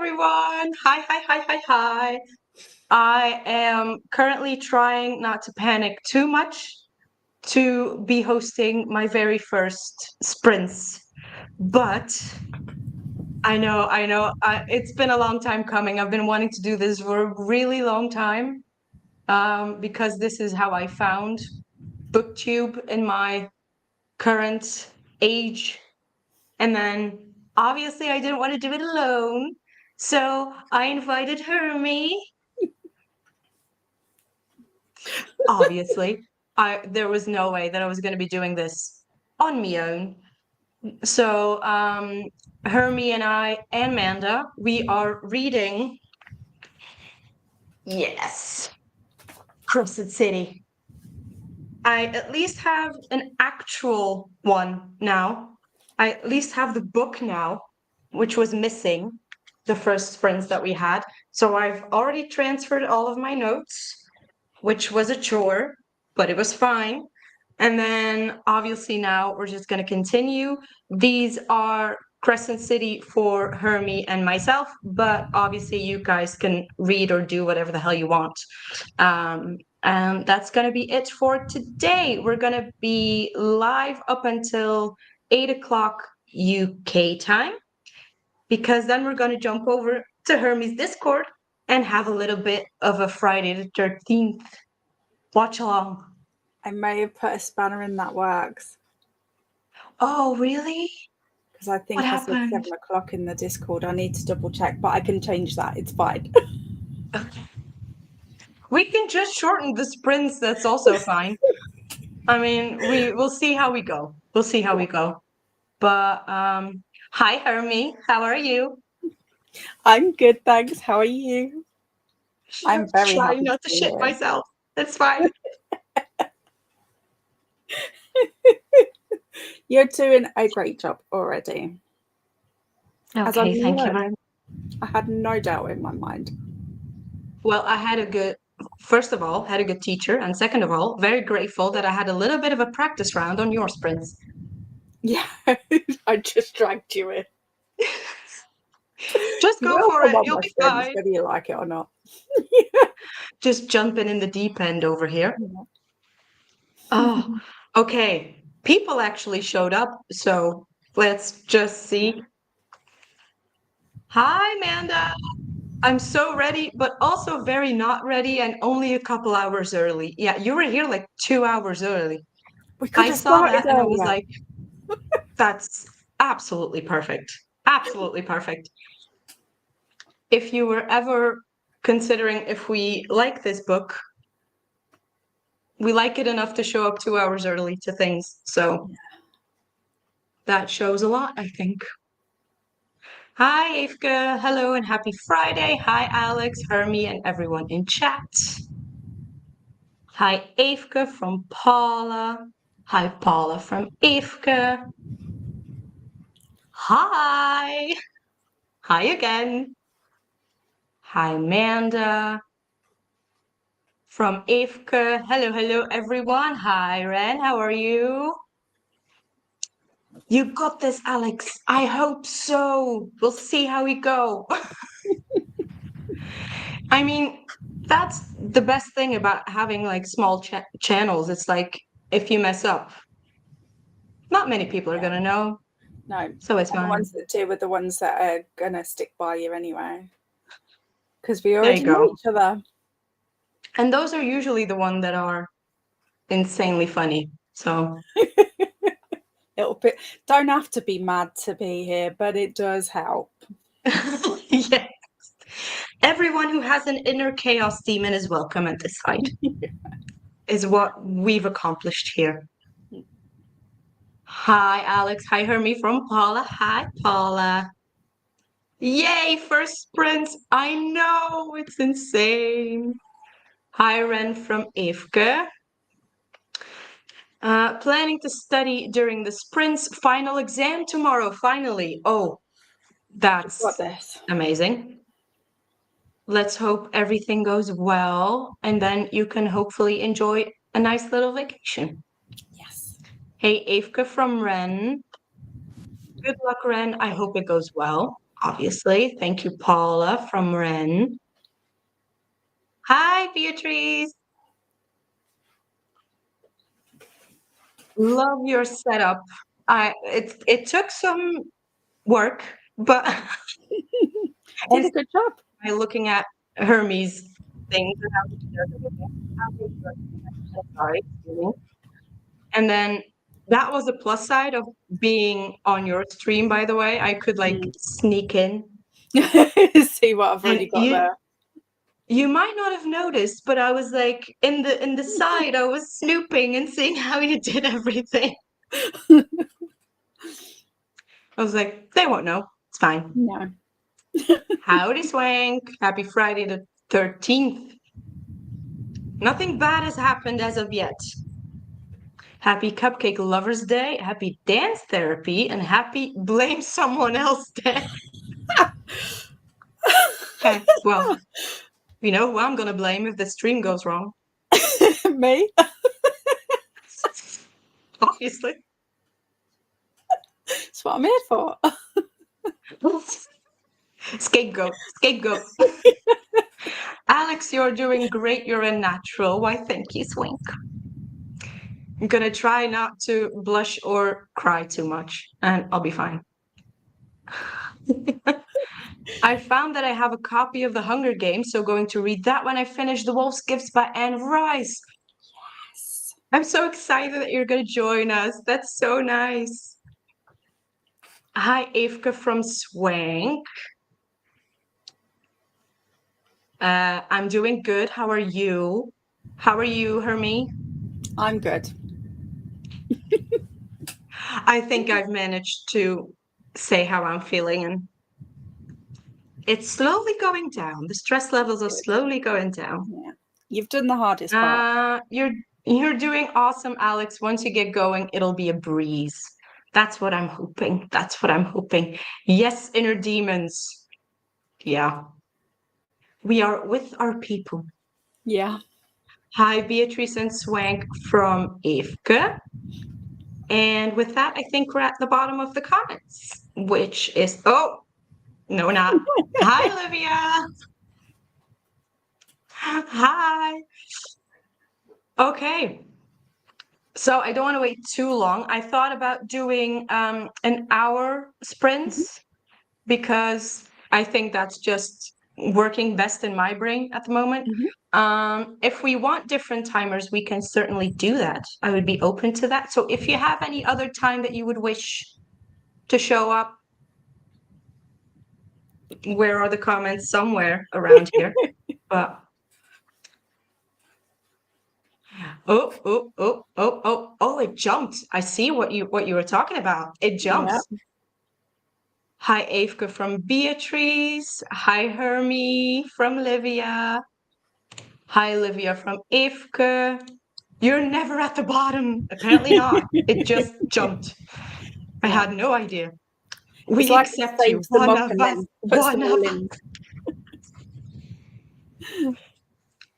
everyone. Hi. I am currently trying not to panic too much to be hosting my very first sprints. But I know, it's been a long time coming. I've been wanting to do this for a really long time, because this is how I found BookTube in my current age. And then obviously I didn't want to do it alone. So I invited Hermie. Obviously, there was no way that I was going to be doing this on my own. So Hermie and I and Amanda, we are reading, yes, Crescent City. I at least have an actual one now. I at least have the book now, which was missing the first sprints that we had. So I've already transferred all of my notes, which was a chore, but it was fine. And then obviously now we're just going to continue. These are Crescent City for Hermie and myself, but obviously you guys can read or do whatever the hell you want. And that's going to be it for today. We're going to be live up until 8 o'clock UK time, because then we're going to jump over to Hermie's Discord and have a little bit of a Friday the 13th watch along. I may have put a spanner in that works. Oh, really? Because I think What I said happened? 7 o'clock in the Discord. I need to double check, but I can change that. It's fine. Okay. We can just shorten the sprints. That's also fine. I mean, we'll see how we go. We'll see how we go. But hi, Hermie. How are you? I'm good, thanks. How are you? I'm very trying happy not to to be shit here. myself. It's fine. You're doing a great job already. Okay, thank you very much. I had no doubt in my mind. Well, first of all, had a good teacher. And second of all, very grateful that I had a little bit of a practice round on your sprints. Yeah, I just dragged you in. Just go You'll for come it. on You'll my be friends, fine. whether you like it or not. Just jumping in the deep end over here. Oh, okay. People actually showed up, so let's just see. Hi, Amanda. I'm so ready, but also very not ready and only a couple hours early. Yeah, you were here like 2 hours early. We could I have saw started that and I was earlier. like, that's absolutely perfect. Absolutely perfect. If you were ever considering if we like this book, we like it enough to show up 2 hours early to things. So that shows a lot, I think. Hi, Evke. Hello and happy Friday. Hi, Alex, Hermie, and everyone in chat. Hi, Evke from Paula. Hi, Paula from Evke. Hi. Hi again. Hi, Amanda from Evke. Hello, everyone. Hi, Ren. How are you? You got this, Alex. I hope so. We'll see how we go. I mean, that's the best thing about having like small channels. It's like if you mess up, not many people are gonna know. No. So it's And the fine. ones that do are the ones that are going to stick by you anyway. Because we There already you know go. each other. And those are usually the ones that are insanely funny. So Don't have to be mad to be here, but it does help. yes. Everyone who has an inner chaos demon is welcome at this side. Is what we've accomplished here. Hi, Alex. Hi, Hermie from Paula. Hi, Paula. Yay, first sprint. I know, it's insane. Hi, Ren from Evke. Planning to study during the sprints. Final exam tomorrow, finally. Oh, that's Got this. amazing. Let's hope everything goes well, and then you can hopefully enjoy a nice little vacation. Yes. Hey, Evke from Ren. Good luck, Ren. I hope it goes well, obviously. Thank you, Paula from Ren. Hi, Beatrice. Love your setup. It took some work, but Did a good job. by looking at Hermie's things and how she does everything. How they do it. Sorry, excuse me. And then that was the plus side of being on your stream, by the way. I could like sneak in. See what I've already And got there. you might not have noticed, but I was like in the side, I was snooping and seeing how you did everything. I was like, they won't know. It's fine. No. Howdy, Swank. Happy Friday the 13th. Nothing bad has happened as of yet. Happy Cupcake Lovers Day, happy Dance Therapy, and happy Blame Someone Else Day. Okay, well, you know who I'm going to blame if the stream goes wrong. Me? Obviously. That's what I'm here for. Scapegoat. Alex, you're doing great. You're a natural. Why, thank you, Swink. I'm gonna try not to blush or cry too much, and I'll be fine. I found that I have a copy of The Hunger Games, so going to read that when I finish The Wolf's Gifts by Anne Rice. Yes. I'm so excited that you're gonna join us. That's so nice. Hi, Evke from Swank. I'm doing good. How are you? How are you, Hermie? I'm good. I think I've managed to say how I'm feeling, and it's slowly going down. The stress levels are slowly going down. Yeah. You've done the hardest part. You're doing awesome, Alex. Once you get going, it'll be a breeze. That's what I'm hoping. That's what I'm hoping. Yes, inner demons. Yeah. We are with our people. Yeah. Hi, Beatrice and Swank from Evke. And with that, I think we're at the bottom of the comments, which is, oh, no, not. Hi, Olivia. Hi. Okay. So I don't want to wait too long. I thought about doing an hour sprints because I think that's just working best in my brain at the moment. If we want different timers, we can certainly do that. I would be open to that. So if you have any other time that you would wish to show up, where are the comments? Somewhere around here. But oh, it jumped. I see what you were talking about. It jumps. Yeah. Hi, Evke from Beatrice. Hi, Hermie from Livia. Hi, Livia from Evke. You're never at the bottom. Apparently not. It just jumped. I had no idea. We like accept you. One of us. One of us.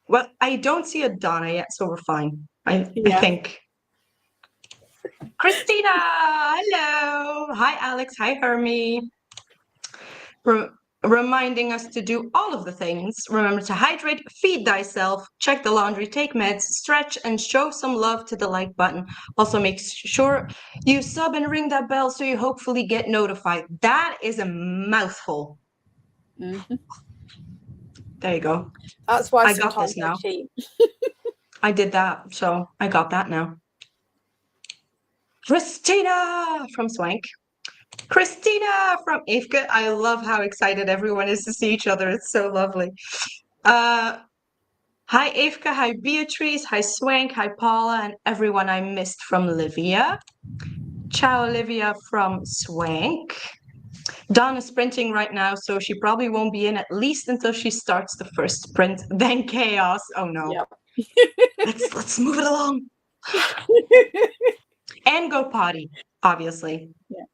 Well, I don't see a Donna yet, so we're fine. I think. Christina, hello. Hi, Alex. Hi, Hermie. Reminding us to do all of the things. Remember to hydrate, feed thyself, check the laundry, take meds, stretch, and show some love to the like button. Also, make sure you sub and ring that bell so you hopefully get notified. That is a mouthful. There you go. That's why I got this now. I did that, so I got that now. Christina from Swank. Christina from Evke. I love how excited everyone is to see each other. It's so lovely. Hi, Evke. Hi, Beatrice. Hi, Swank. Hi, Paula, and everyone I missed from Livia. Ciao, Olivia from Swank. Dawn is sprinting right now, so she probably won't be in at least until she starts the first sprint. Then chaos. Oh no. Yep. Let's move it along. And go potty, obviously. Yeah.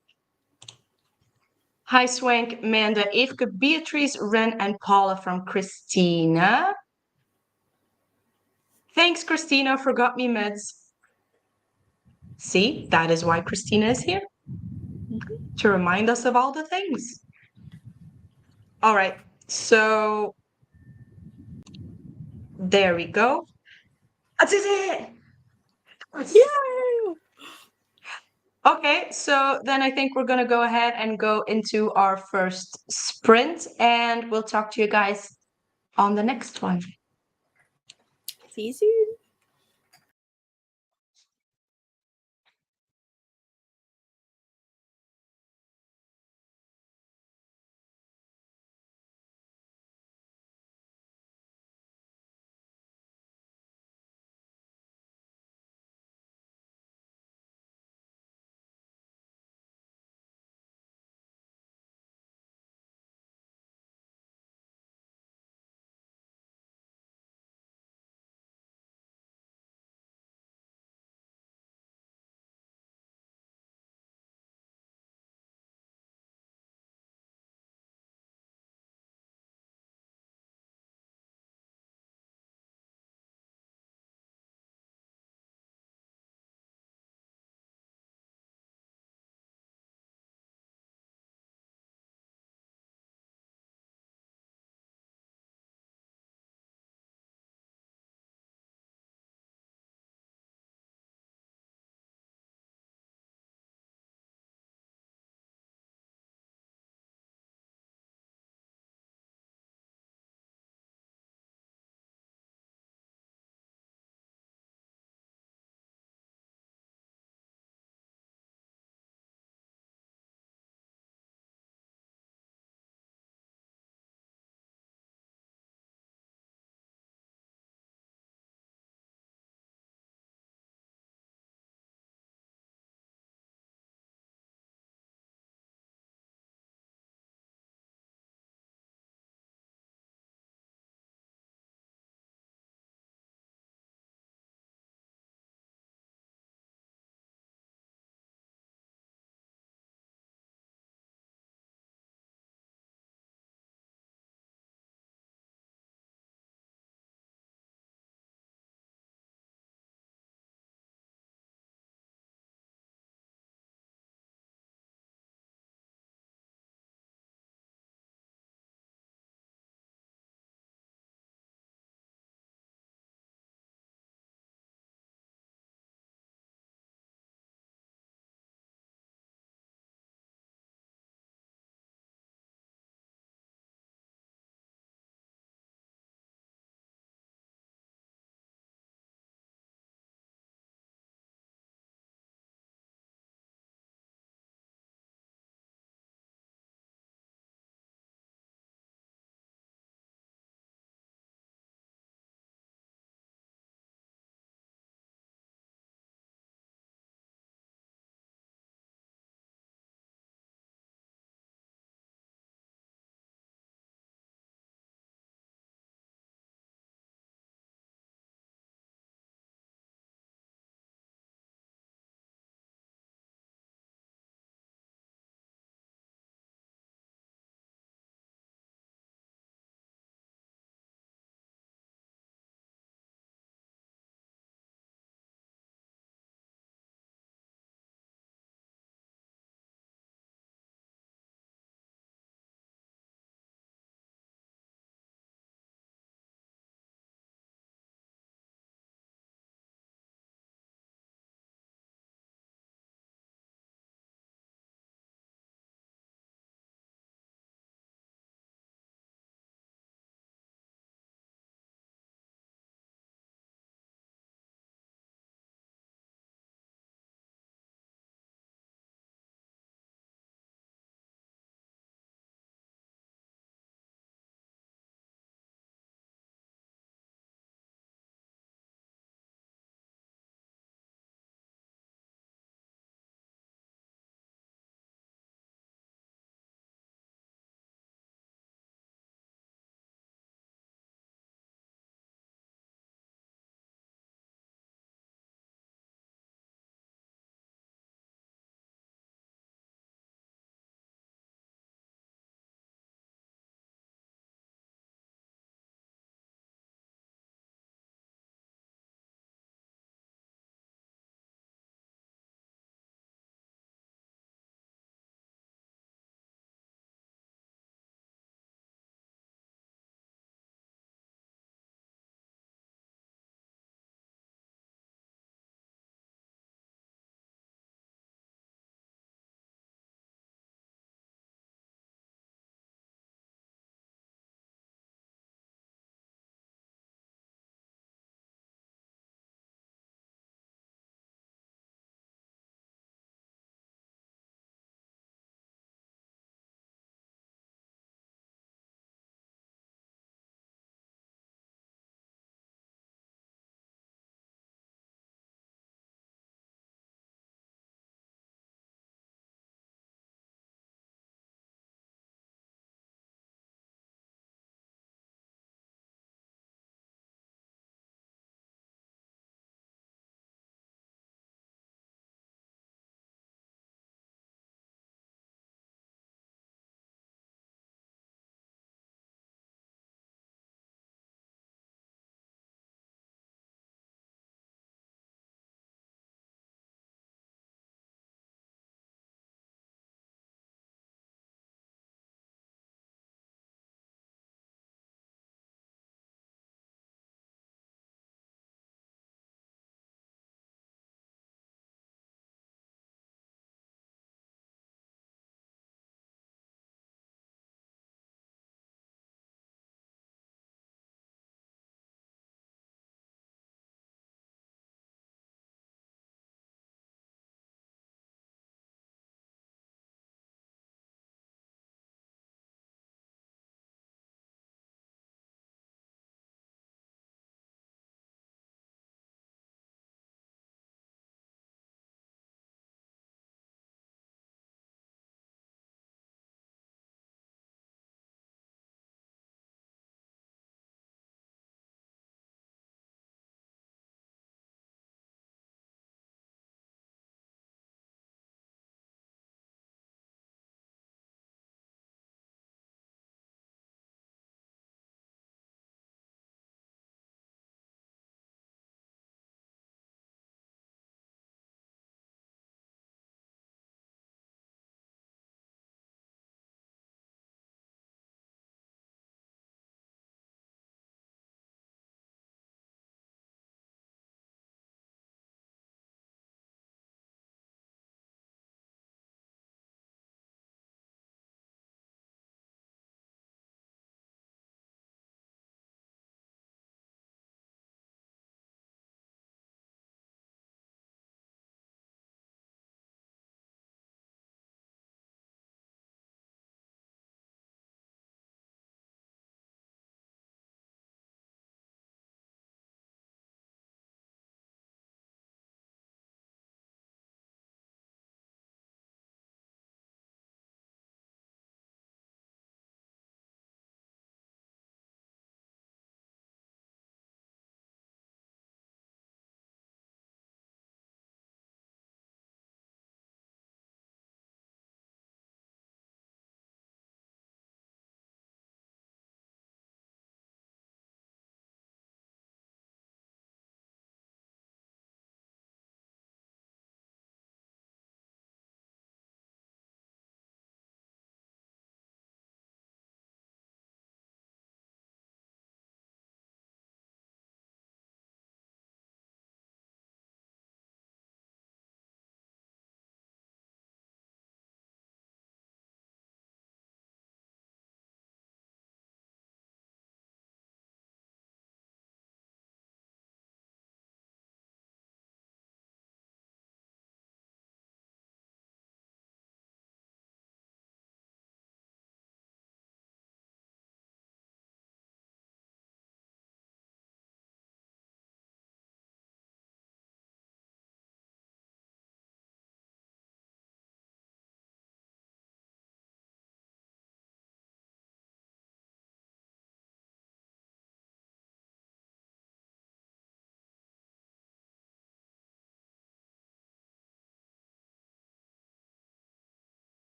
Hi, Swank, Manda, Evke, Beatrice, Ren, and Paula from Christina. Thanks, Christina, for got me meds. See, that is why Christina is here. to remind us of all the things. All right, so there we go. I did it! Yay! Okay, so then I think we're gonna go ahead and go into our first sprint, and we'll talk to you guys on the next one. See you soon.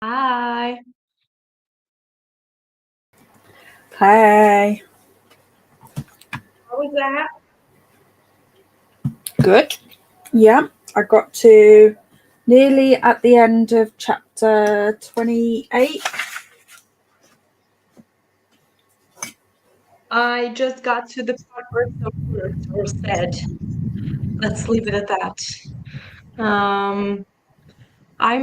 Hi. Hey. How was that? Good. Yeah, I got to nearly at the end of chapter 28. I just got to the part where some words were said. Let's leave it at that. I'm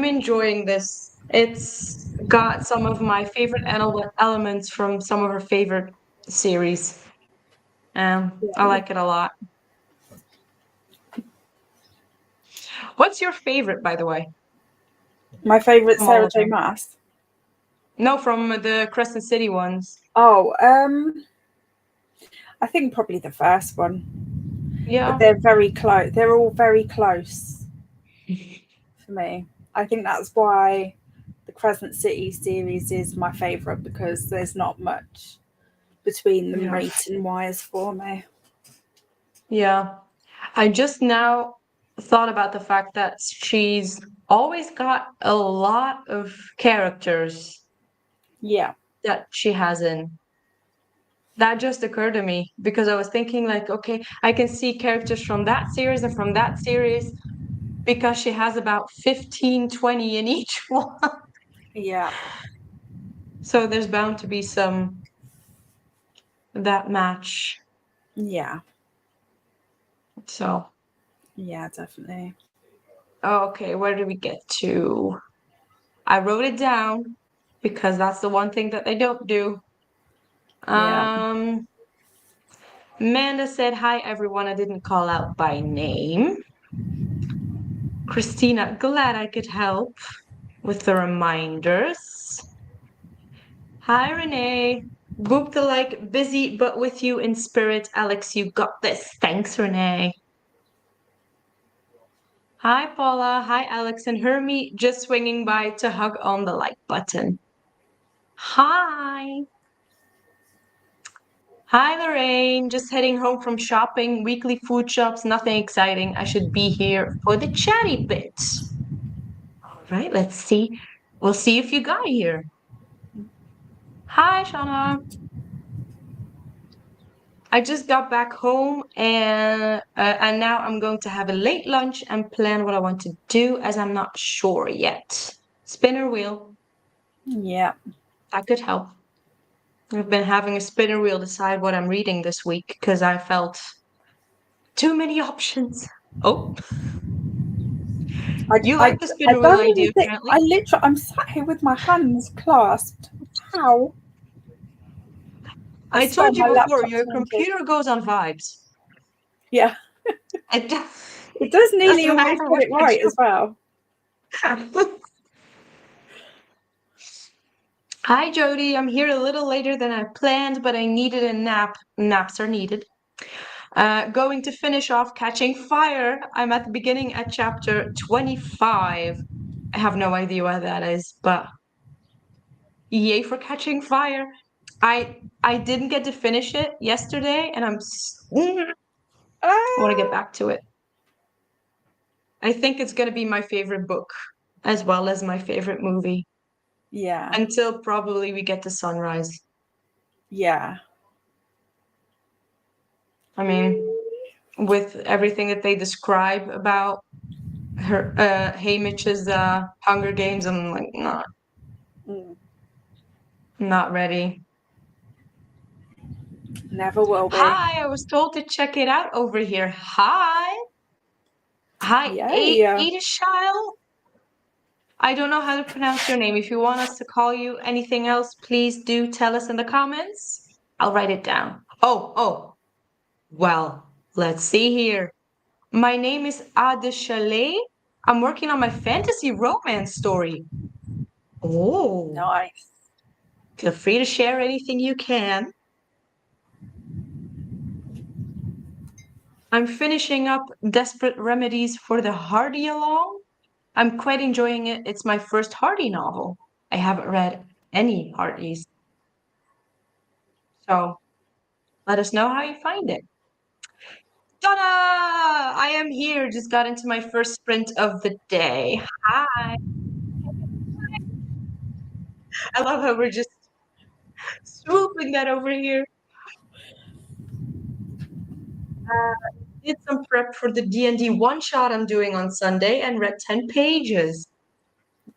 enjoying this. It's got some of my favorite elements from some of her favorite series. I Yeah. like it a lot. What's your favorite, by the way, My favourite from all Sarah of J. them? Maas. No, from the Crescent City ones. Oh, I think probably the first one. But Yeah. they're very close. They're all very close for me. I think that's why the Crescent City series is my favourite because there's not much between them Yeah. rating wise for me. Yeah. I just now thought about the fact that she's always got a lot of characters Yeah. that she has in. That just occurred to me because I was thinking, like, okay, I can see characters from that series and from that series because she has about 15, 20 in each one. Yeah. So there's bound to be some that match. Yeah. So, Yeah, definitely. okay, where did we get to? I wrote it down because that's the one thing that they don't do. Yeah. Amanda said, hi, everyone. I didn't call out by name. Christina, glad I could help with the reminders. Hi, Renee. Boop the like, busy but with you in spirit. Alex, you got this. Thanks, Renee. Hi, Paula. Hi, Alex and Hermie. Just swinging by to hug on the like button. Hi. Hi, Lorraine. Just heading home from shopping. Weekly food shops. Nothing exciting. I should be here for the chatty bit. All right, let's see. We'll see if you got here. Hi, Shauna. I just got back home and now I'm going to have a late lunch and plan what I want to do as I'm not sure yet. Spinner wheel. Yeah. That could help. I've been having a spinner wheel decide what I'm reading this week because I felt too many options. Oh, you like the I spinner wheel don't even idea, think apparently. I'm sat here with my hands clasped. How? I I swear told you my before, laptop's your haunted. computer goes on vibes. Yeah. It It does nearly doesn't always matter get what it you right as well. do. Hi, Jody. I'm here a little later than I planned, but I needed a nap. Naps are needed. Going to finish off Catching Fire. I'm at the beginning at chapter 25. I have no idea what that is, but yay for Catching Fire. I didn't get to finish it yesterday, and I want to get Ah, back to it. I think it's going to be my favorite book, as well as my favorite movie, yeah. until probably we get to Sunrise. Yeah. I mean, with everything that they describe about her Haymitch's Hunger Games, I'm like Mm, not ready. never will be. Hi, I was told to check it out over here. Hi, Yeah. Adishile. I don't know how to pronounce your name. If you want us to call you anything else, please do tell us in the comments. I'll write it down. Oh. Well, let's see here. My name is Adishale. I'm working on my fantasy romance story. Oh. Nice. Feel free to share anything you can. I'm finishing up Desperate Remedies for the Hardy Along. I'm quite enjoying it. It's my first Hardy novel. I haven't read any Hardys. So let us know how you find it. Donna! I am here. Just got into my first sprint of the day. Hi. I love how we're just swooping that over here. Did some prep for the D&D one shot I'm doing on Sunday and read 10 pages.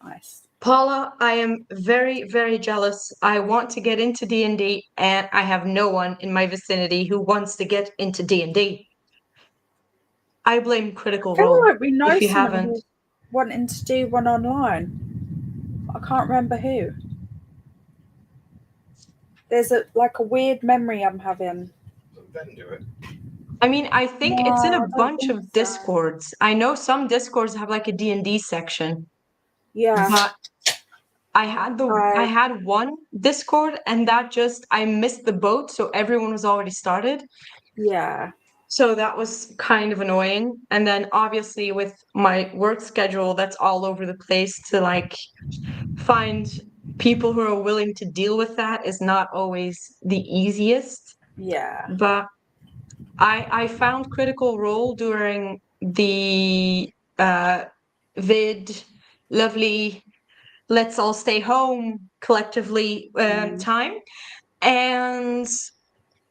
Nice. Paula, I am very, very jealous. I want to get into D&D and I have no one in my vicinity who wants to get into D&D. I blame Critical I feel Role. like we know If you someone haven't. who's wanting to do one online. I can't remember who. There's a weird memory I'm having. Then do it. I mean, I think No, it's in I a don't bunch think of so. Discords. I know some Discords have like a D&D section, Yeah. but I had one Discord and that just I missed the boat, so everyone was already started. Yeah. So that was kind of annoying. And then obviously with my work schedule that's all over the place, to like find people who are willing to deal with that is not always the easiest. Yeah. But I found Critical Role during the vid lovely let's all stay home collectively time, and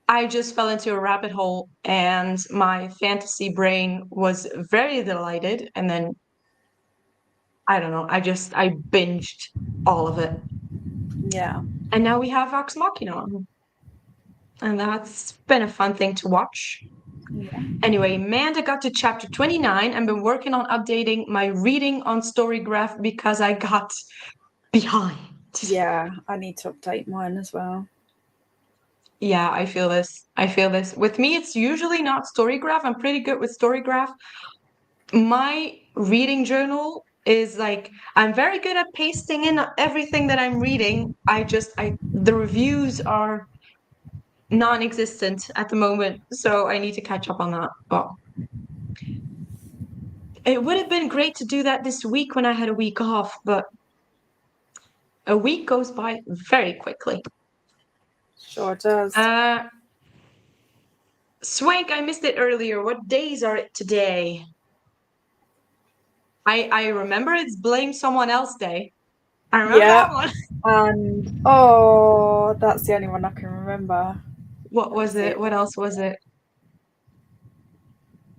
I just fell into a rabbit hole and my fantasy brain was very delighted, and then I don't know, I binged all of it. Yeah. And now we have Vox Machina, and that's been a fun thing to watch. Yeah. Anyway, Amanda got to chapter 29 and been working on updating my reading on Storygraph because I got behind. Yeah. I need to update mine as well. Yeah, I feel this. With me, it's usually not Storygraph. I'm pretty good with Storygraph. My reading journal is like, I'm very good at pasting in everything that I'm reading. The reviews are non-existent at the moment, so I need to catch up on that. But it would have been great to do that this week when I had a week off, but a week goes by very quickly. Sure does. Swank, I missed it earlier. What days are it today? I remember it's Blame Someone Else Day. I remember that one. And that's the only one I can remember. What was it? What else was it?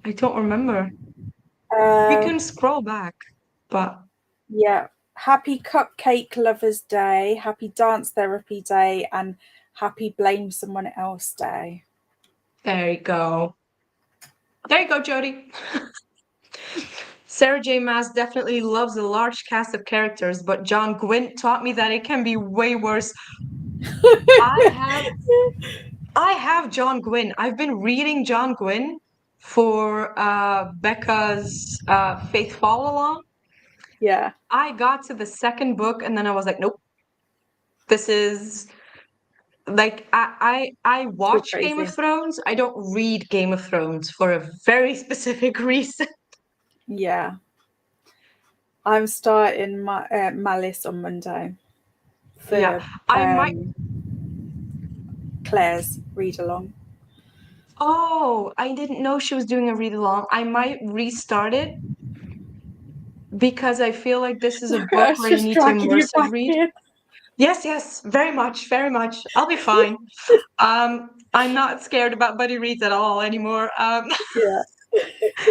I don't remember. We can scroll back, but yeah. Happy Cupcake Lovers Day, Happy Dance Therapy Day, and Happy Blame Someone Else Day. there you go. There you go, Jody. Sarah J. Maas definitely loves a large cast of characters, but John Gwynn taught me that it can be way worse. I have John Gwynn. I've been reading John Gwynn for Becca's Faith Follow Along. Yeah. I got to the second book and then I was like, nope. This is like I watch Game of Thrones. I don't read Game of Thrones for a very specific reason. Yeah. I'm starting my Malice on Monday. For, I might. Claire's read along. Oh, I didn't know she was doing a read along. I might restart it because I feel like this is a book where you need to immersive read. Yes, very much, very much. I'll be fine. I'm not scared about buddy reads at all anymore. Yeah.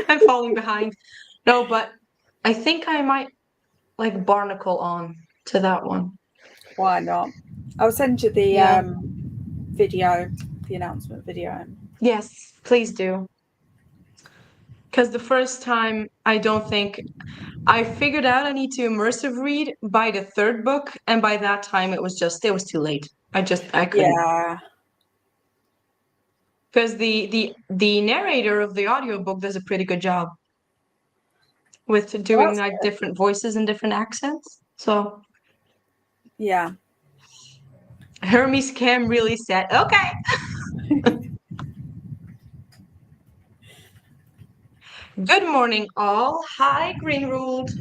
I'm falling behind. No, but I think I might like barnacle on to that one. Why not? I'll send you the video, the announcement video. Yes, please do. Because the first time, I don't think I figured out I need to immersive read by the third book, and by that time it was too late. I couldn't. Yeah. Because the narrator of the audiobook does a pretty good job with doing like different voices and different accents. So yeah. Hermie's cam really said, okay. Good morning, all. Hi, Green Ruled.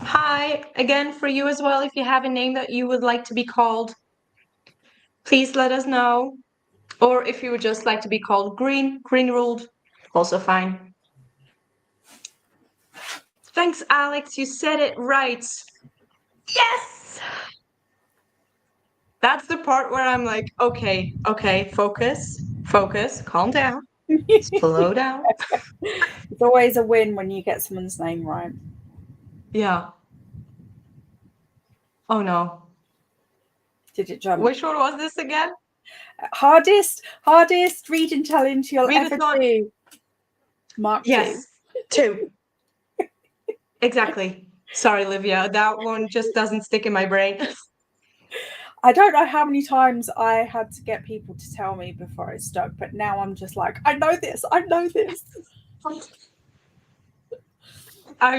Hi again for you as well. If you have a name that you would like to be called, please let us know. Or if you would just like to be called Green Ruled, also fine. Thanks, Alex. You said it right. Yes! That's the part where I'm like, okay, focus, calm down, slow down. It's always a win when you get someone's name right. Yeah. Oh no. Did it jump? Which one was this again? Hardest reading challenge you'll ever do. Mark 2. Yes, 2. Exactly. Sorry, Livia. That one just doesn't stick in my brain. I don't know how many times I had to get people to tell me before it stuck, but now I'm just like, I know this. I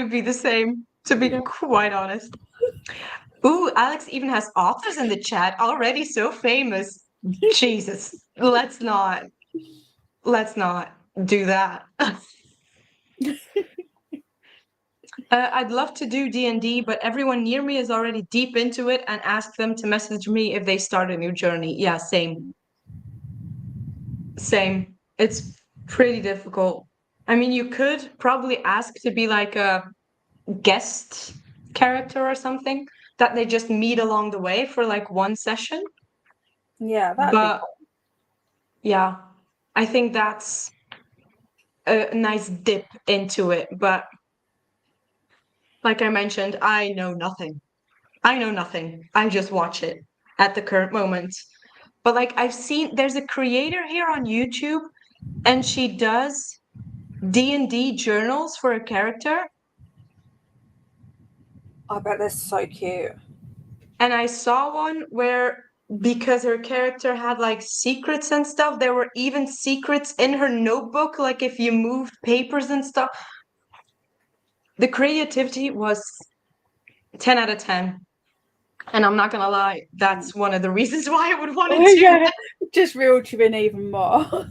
would be the same, to be quite honest. Ooh, Alex even has authors in the chat already, so famous. Jesus, let's not do that. I'd love to do D&D, but everyone near me is already deep into it and ask them to message me if they start a new journey. Yeah, same. It's pretty difficult. I mean, you could probably ask to be like a guest character or something that they just meet along the way for like one session. Yeah, that'd be cool. Yeah, I think that's a nice dip into it. But like I mentioned, I know nothing. I just watch it at the current moment. But like I've seen, there's a creator here on YouTube, and she does D&D journals for a character. I bet they're so cute. And I saw one where, because her character had like secrets and stuff, there were even secrets in her notebook, like if you moved papers and stuff. The creativity was 10 out of 10. And I'm not gonna lie, that's one of the reasons why I would want to do that. Just reeled you in even more.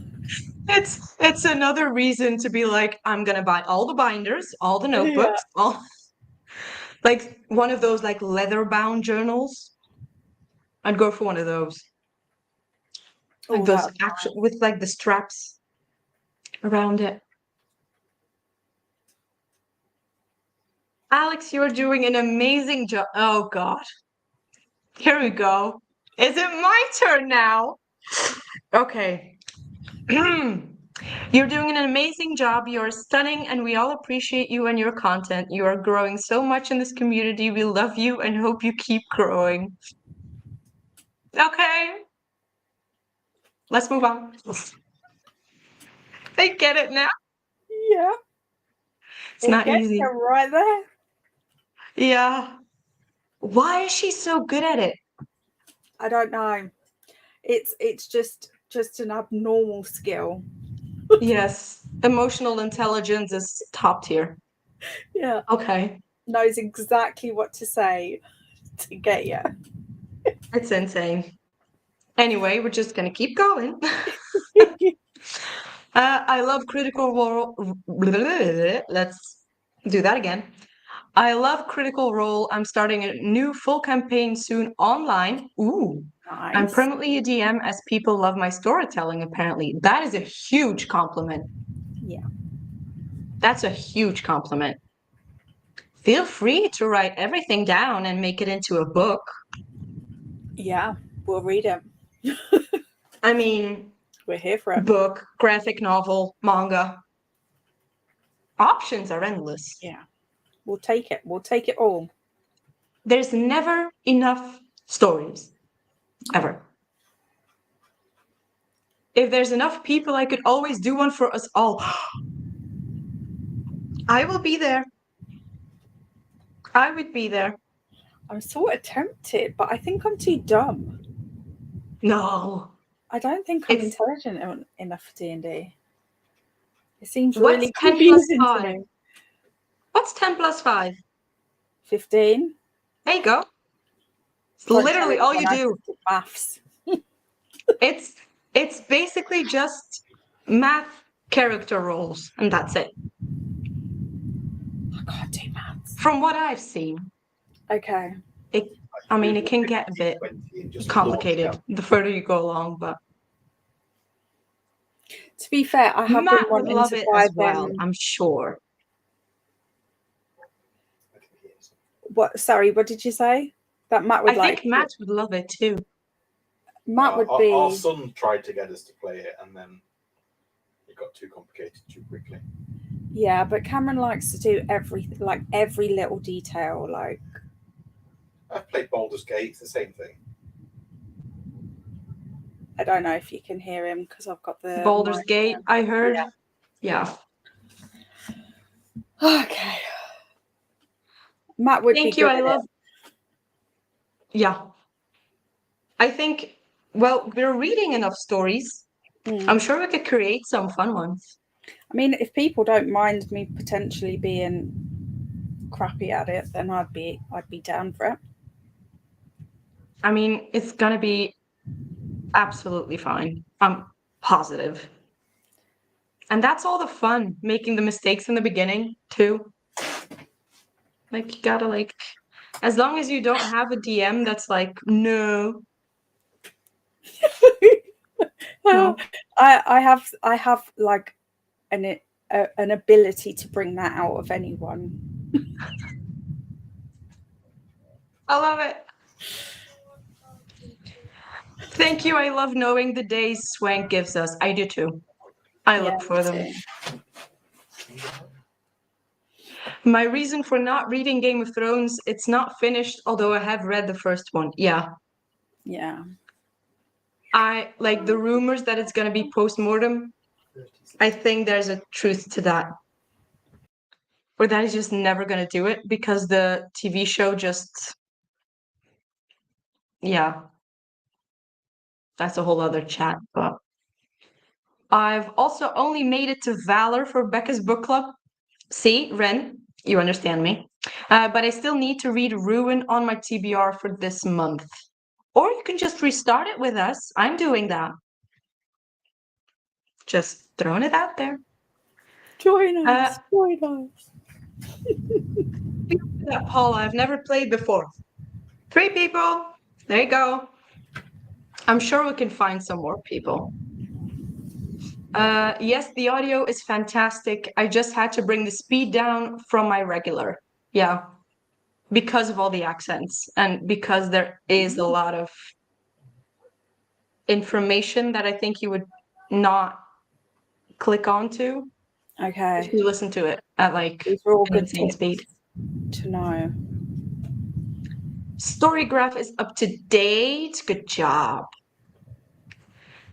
It's another reason to be like, I'm gonna buy all the binders, all the notebooks, all like one of those like leather bound journals. I'd go for one of those. Like those actual with like the straps around it. Alex, you're doing an amazing job. Oh God. Here we go. Is it my turn now? Okay. You're doing an amazing job. You're stunning, and we all appreciate you and your content. You are growing so much in this community. We love you and hope you keep growing. Okay. Let's move on. They get it now. Yeah. It's not easy. Right there. Yeah. Why is she so good at it? I don't know. It's just an abnormal skill. Yes. Emotional intelligence is top tier. Yeah. Okay. Knows exactly what to say to get you. It's insane. Anyway, we're just gonna keep going. I love Critical Role. Let's do that again. I love Critical Role. I'm starting a new full campaign soon online. Ooh. Nice. I'm permanently a DM as people love my storytelling, apparently. That is a huge compliment. Yeah. That's a huge compliment. Feel free to write everything down and make it into a book. Yeah, we'll read it. I mean, we're here for it. Book, graphic novel, manga. Options are endless. Yeah. We'll take it. We'll take it all. There's never enough stories. Ever. If there's enough people, I could always do one for us all. I will be there. I would be there. I'm sort of tempted, but I think I'm too dumb. No. I don't think I'm intelligent enough for D&D. It seems really What's 10 plus 5? What's 10 plus 5? 15. There you go. It's literally all you do. Maths. It's basically just math character roles, and that's it. I can't do maths. From what I've seen. Okay. It can get a bit complicated the further you go along, but to be fair, I have Matt been wanting would love to it buy as well, them. I'm sure. What? Sorry, what did you say? That Matt would I think Matt would love it too. Matt would Our be. son tried to get us to play it, and then it got too complicated too quickly. Yeah, but Cameron likes to do everything, like every little detail. Like, I've played Baldur's Gate, it's the same thing. I don't know if you can hear him because I've got the Baldur's mic Gate, on. I heard. Yeah. Okay. Matt would Thank be you. good I at love. Yeah. I think, well, we're reading enough stories. it. I'm sure we could create some fun ones. I mean, if people don't mind me potentially being crappy at it, then I'd be down for it. I mean, it's gonna be absolutely fine. I'm positive. And that's all the fun, making the mistakes in the beginning, too. Like, you gotta, like, as long as you don't have a DM that's like, no. No. I have like an ability to bring that out of anyone. I love it. Thank you. I love knowing the days Swank gives us. I do too. I Yeah, look for them. too. My reason for not reading Game of Thrones, it's not finished, although I have read the first one. Yeah. Yeah. I like the rumors that it's gonna be post-mortem. I think there's a truth to that. Or that he's just never gonna do it because the TV show just, yeah. That's a whole other chat, but I've also only made it to Valor for Becca's book club. See, Ren, you understand me. But I still need to read Ruin on my TBR for this month. Or you can just restart it with us. I'm doing that. Just throwing it out there. Join us. Join us. That Paula, I've never played before. 3 people. There you go. I'm sure we can find some more people. Yes, the audio is fantastic. I just had to bring the speed down from my regular. Yeah. Because of all the accents and because there is a lot of information that I think you would not click onto Okay. if you listen to it at like These are all an good insane tips speed. to know. Story graph is up to date. Good job.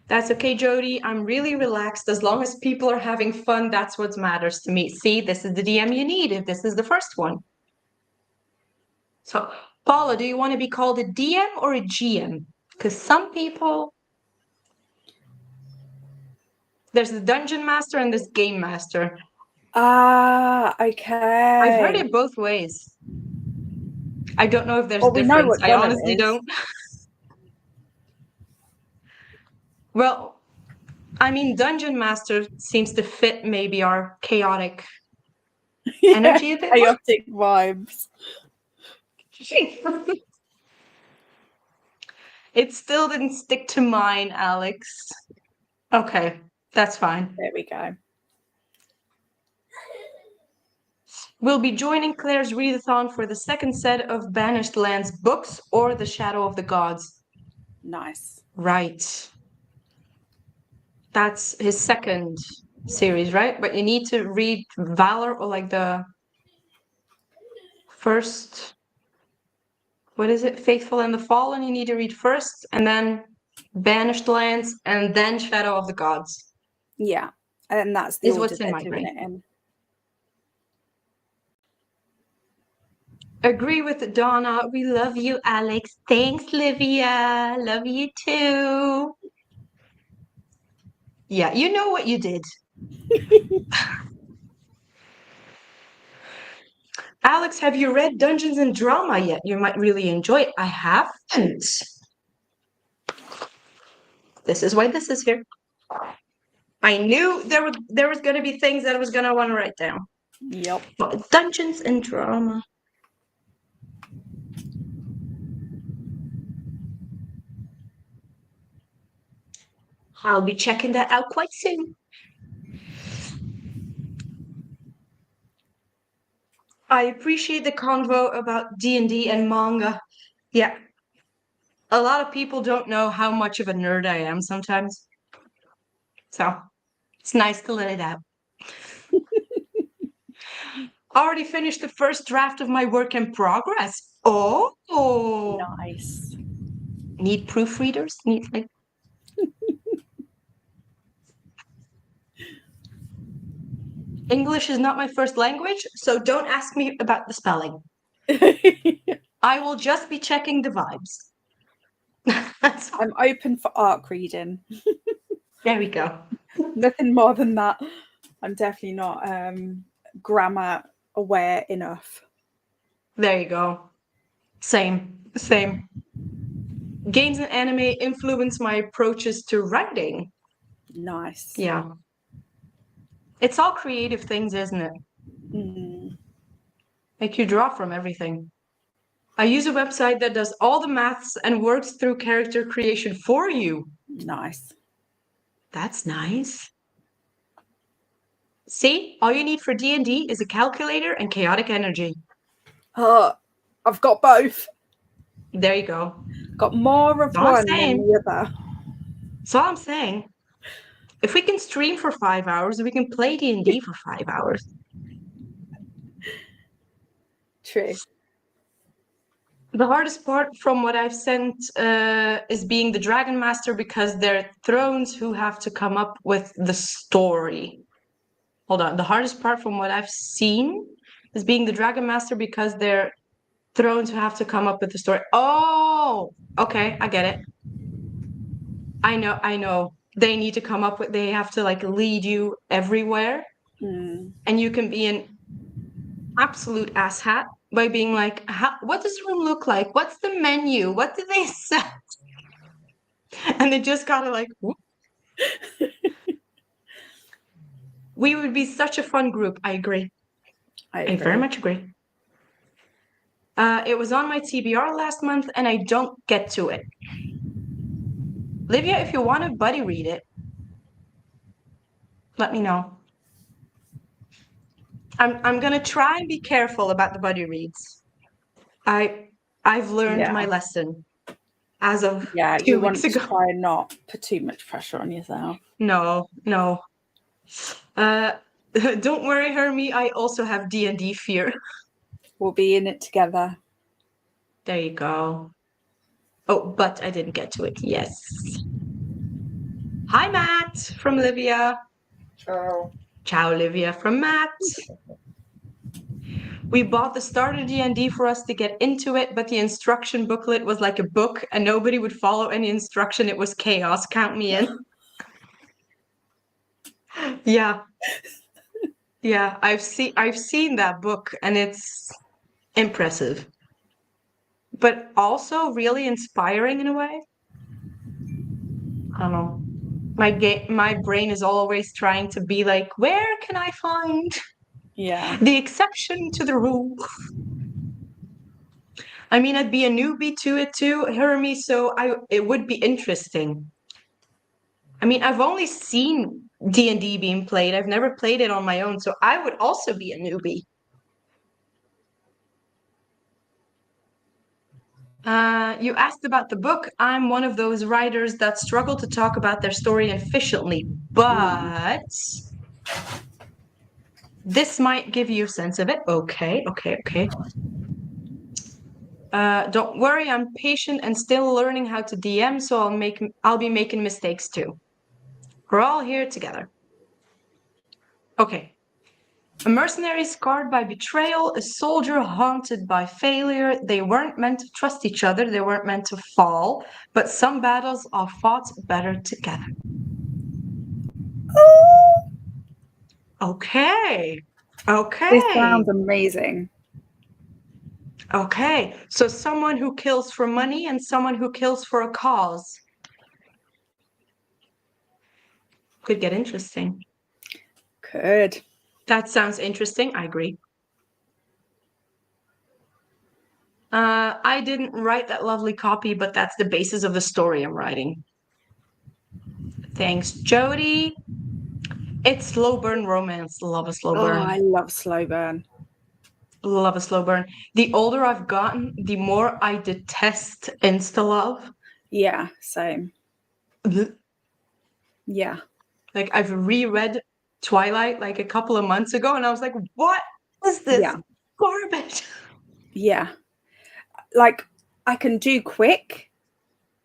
That's okay, Jody. I'm really relaxed. As long as people are having fun, that's what matters to me. See, this is the DM you need if this is the first one. So, Paula, do you want to be called a DM or a GM? Because some people, there's the dungeon master and there's game master. Ah, okay. I've heard it both ways. I don't know if there's Well, a we know difference. what I Donna honestly is. don't. Well, I mean, dungeon master seems to fit maybe our chaotic energy a bit more. Chaotic vibes. It still didn't stick to mine, Alex. Okay, that's fine. There we go. We'll be joining Claire's readathon for the second set of Banished Lands books or The Shadow of the Gods. Nice. Right. That's his second series, right? But you need to read Valor or like the first, what is it? Faithful and the Fallen, you need to read first, and then Banished Lands, and then Shadow of the Gods. Yeah. And that's the Is order what's in they're my doing brain. it in. Agree with Donna. We love you, Alex. Thanks, Livia. Love you too. Yeah, you know what you did. Alex, have you read Dungeons and Drama yet? You might really enjoy it. I haven't. This is why this is here. I knew there was gonna be things that I was gonna want to write down. Yep. But Dungeons and Drama. I'll be checking that out quite soon. I appreciate the convo about D&D and manga. Yeah. a lot of people don't know how much of a nerd I am sometimes. So it's nice to let it out. Already finished the first draft of my work in progress. Oh, Nice. need proofreaders? Need like. English is not my first language, so don't ask me about the spelling. I will just be checking the vibes. That's all. I'm open for arc reading. There we go. Nothing more than that. I'm definitely not grammar aware enough. There you go. Same. Games and anime influence my approaches to writing. Nice. Yeah. It's all creative things, isn't it? Like you draw from everything. I use a website that does all the maths and works through character creation for you. Nice. That's nice. See, all you need for D&D is a calculator and chaotic energy. I've got both. There you go. Got more of That's all I'm one than saying. the other. That's all I'm saying. If we can stream for 5 hours, we can play D&D for 5 hours. True. The hardest part from what I've sent is being the Dragon Master because they're thrones who have to come up with the story. Hold on. The hardest part from what I've seen is being the Dragon Master because they're thrones who have to come up with the story. Oh, okay. I get it. I know. They need to come up with, they have to like lead you everywhere. And you can be an absolute asshat by being like, what does the room look like? What's the menu? What do they set? And they just gotta like, whoop. We would be such a fun group. I agree. I very much agree. It was on my TBR last month and I don't get to it. Livia, if you want to buddy read it, let me know. I'm gonna try and be careful about the buddy reads. I've learned my lesson as of 2 weeks ago. Try and not put too much pressure on yourself. No. Don't worry, Hermie. I also have D&D fear. We'll be in it together. There you go. Oh, but I didn't get to it. Yes. Hi, Matt from Livia. Ciao. Ciao, Livia from Matt. We bought the starter D&D for us to get into it, but the instruction booklet was like a book and nobody would follow any instruction. It was chaos. Count me in. Yeah. I've seen that book and it's impressive, but also really inspiring in a way. I don't know. My brain is always trying to be like, where can I find the exception to the rule? I mean, I'd be a newbie to it too, Hermie, so it would be interesting. I mean, I've only seen D&D being played. I've never played it on my own, so I would also be a newbie. You asked about the book. I'm one of those writers that struggle to talk about their story efficiently, but this might give you a sense of it. Okay. Don't worry, I'm patient and still learning how to DM, so I'll be making mistakes too. We're all here together. Okay. A mercenary scarred by betrayal, a soldier haunted by failure. They weren't meant to trust each other, they weren't meant to fall, but some battles are fought better together. Okay. This sounds amazing. Okay, so someone who kills for money and someone who kills for a cause. Could get interesting. Could. That sounds interesting. I agree. I didn't write that lovely copy, but that's the basis of the story I'm writing. Thanks, Jody. It's slow burn romance. Love a slow burn. Oh, I love slow burn. Love a slow burn. The older I've gotten, the more I detest insta love. Yeah, same. Yeah. Like I've reread Twilight like a couple of months ago, and I was like, "What is this Yeah. garbage?" Yeah. Like I can do quick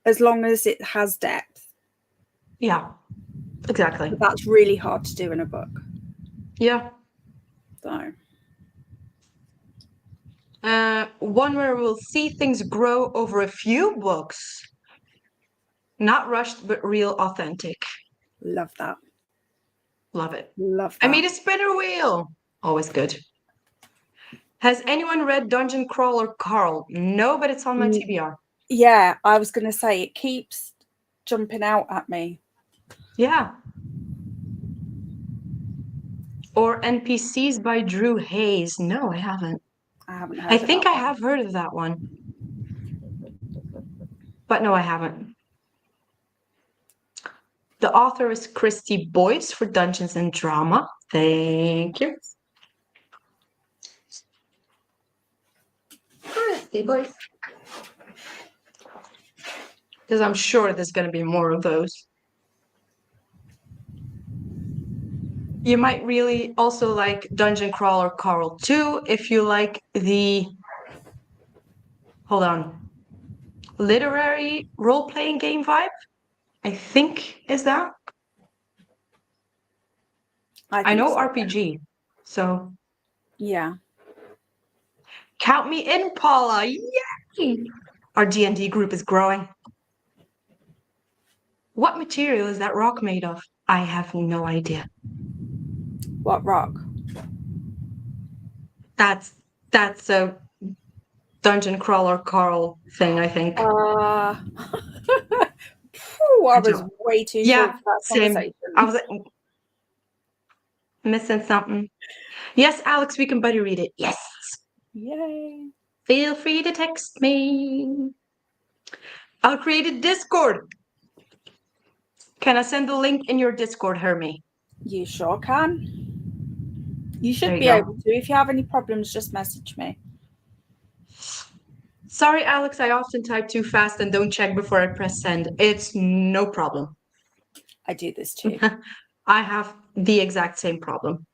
as long as it has depth. Yeah, exactly. But that's really hard to do in a book. Yeah. So One where we'll see things grow over a few books. Not rushed, but real authentic. love that. Love it. Love I that. made a spinner wheel. Always good. Has anyone read Dungeon Crawler Carl? No, but it's on my TBR. Yeah, I was going to say it keeps jumping out at me. Yeah. Or NPCs by Drew Hayes. No, I haven't. I haven't heard I of think that I one. have heard of that one. But no, I haven't. The author is Christy Boyce for Dungeons and Drama. Thank you. Christy Boyce. Because I'm sure there's going to be more of those. You might really also like Dungeon Crawler Carl 2 if you like the, hold on, literary role-playing game vibe, I think is that. I think know so, RPG, so yeah. count me in, Paula. Yay! Our D&D group is growing. What material is that rock made of? I have no idea. What rock? That's a Dungeon Crawler Carl thing, I think. I was way too short for that same. conversation. I was like, missing something. Yes, Alex, we can buddy read it. Yes. Yay. Feel free to text me. I'll create a Discord. Can I send the link in your Discord, Hermie? You sure can. You should There you be go. able to. If you have any problems, just message me. Sorry, Alex, I often type too fast and don't check before I press send. It's no problem. I do this too. I have the exact same problem.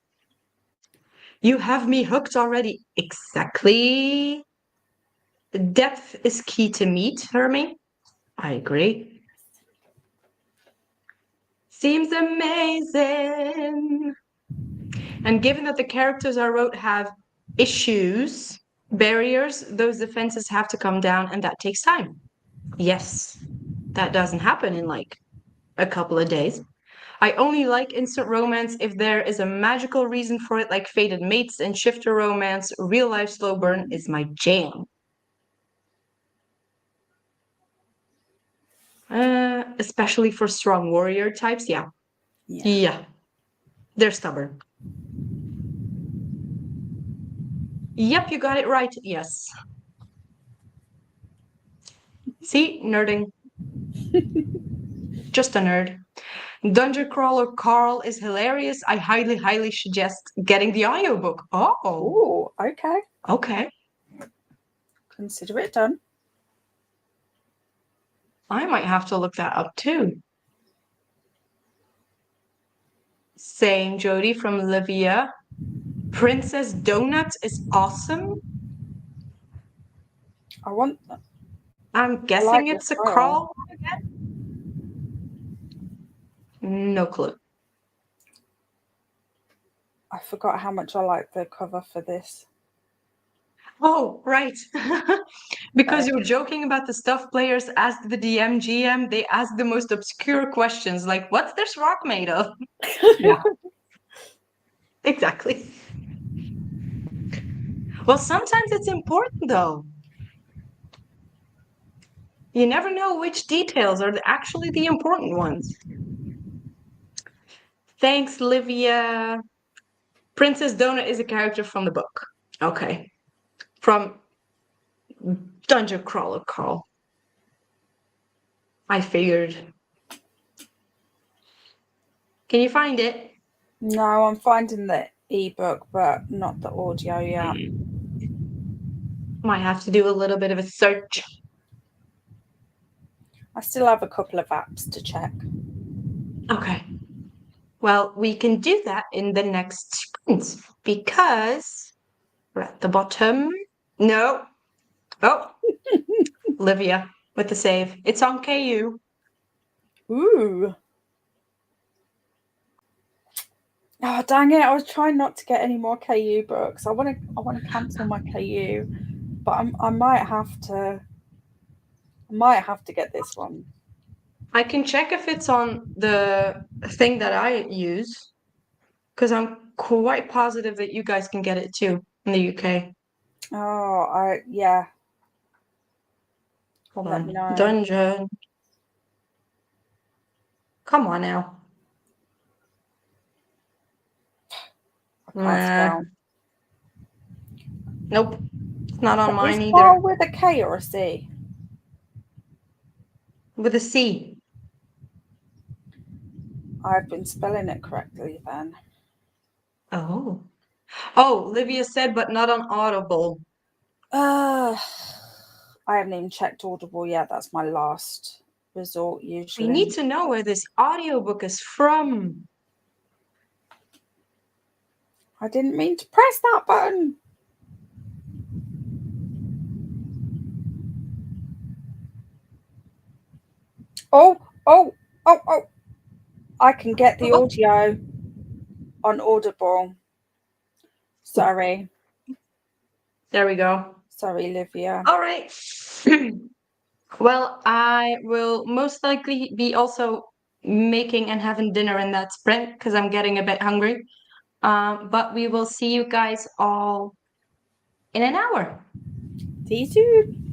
You have me hooked already. Exactly. Depth is key to meat, Hermie. I agree. Seems amazing. And given that the characters I wrote have issues, barriers, those defenses have to come down, and that takes time. Yes, that doesn't happen in like a couple of days. I only like instant romance if there is a magical reason for it, like fated mates and shifter romance. Real life slow burn is my jam. Especially for strong warrior types, yeah. They're stubborn. Yep, you got it right. Yes. See, nerding. Just a nerd. Dungeon Crawler Carl is hilarious. I highly, highly suggest getting the audiobook. Oh, okay. Okay. Consider it done. I might have to look that up too. Saying Jody from Livia. Princess Donut is awesome. I want that. I'm guessing it's a crawl again. No clue. I forgot how much I like the cover for this. Oh, right. Because you were joking about the stuff players ask the DM, GM, they ask the most obscure questions like, what's this rock made of? Yeah. Exactly. Well, sometimes it's important though. You never know which details are actually the important ones. Thanks, Livia. Princess Donut is a character from the book. Okay. From Dungeon Crawler Carl. I figured. Can you find it? No, I'm finding the ebook, but not the audio yet. Might have to do a little bit of a search. I still have a couple of apps to check. Okay. Well, we can do that in the next sprints because we're at the bottom. No. Oh, Olivia with the save. It's on KU. Ooh. Oh dang it! I was trying not to get any more KU books. I want to cancel my KU, but I might have to. I might have to get this one. I can check if it's on the thing that I use because I'm quite positive that you guys can get it too in the UK. Oh, yeah. Hold Let me on. know. Dungeon. Come on now. I can't spell. Nope. It's not on Is mine either. spell with a K or a C? With a C. I've been spelling it correctly then. Oh. Oh, Livia said, but not on Audible. I haven't even checked Audible yet. That's my last resort usually. We need to know where this audiobook is from. I didn't mean to press that button. Oh. I can get the audio on Audible. Sorry. There we go. Sorry, Livia. All right. Well, I will most likely be also making and having dinner in that sprint because I'm getting a bit hungry. But we will see you guys all in an hour. See you soon.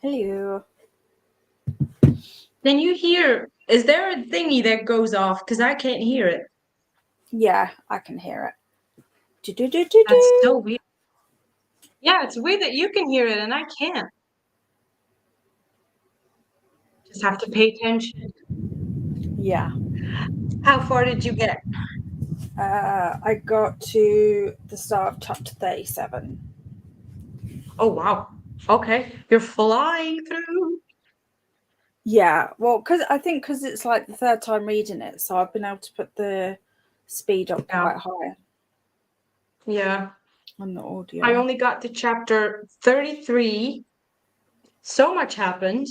Hello. Can you hear? Is there a thingy that goes off? Because I can't hear it. Yeah, I can hear it. That's so weird. Yeah, it's weird that you can hear it and I can't. Just have to pay attention. Yeah. How far did you get? I got to the start of chapter 37. Oh, wow. Okay. You're flying through. Yeah, well, because it's like the third time reading it, so I've been able to put the speed up Yeah. quite high Yeah. on the audio. I only got to chapter 33. So much happened.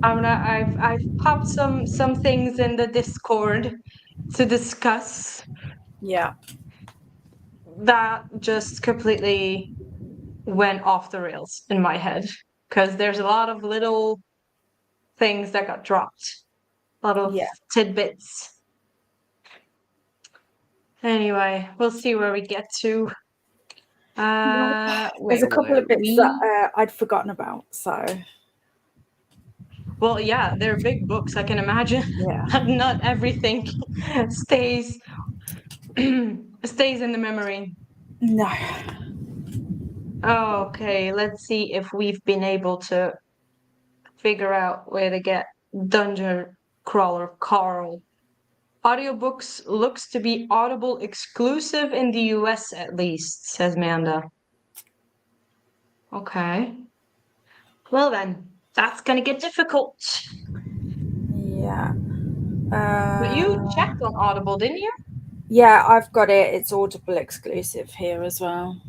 I've popped some things in the Discord to discuss Yeah, that just completely went off the rails in my head because there's a lot of little things that got dropped, a lot of yeah. tidbits. Anyway, we'll see where we get to. There's a couple where of bits that I'd forgotten about, so well, yeah, they're big books. I can imagine yeah. that not everything stays stays in the memory. No. Okay, let's see if we've been able to figure out where to get Dungeon Crawler Carl. Audiobooks looks to be Audible exclusive in the US at least, says Manda. Okay. Well then, that's gonna get difficult. Yeah. But you checked on Audible, didn't you? Yeah, I've got it. It's Audible exclusive here as well.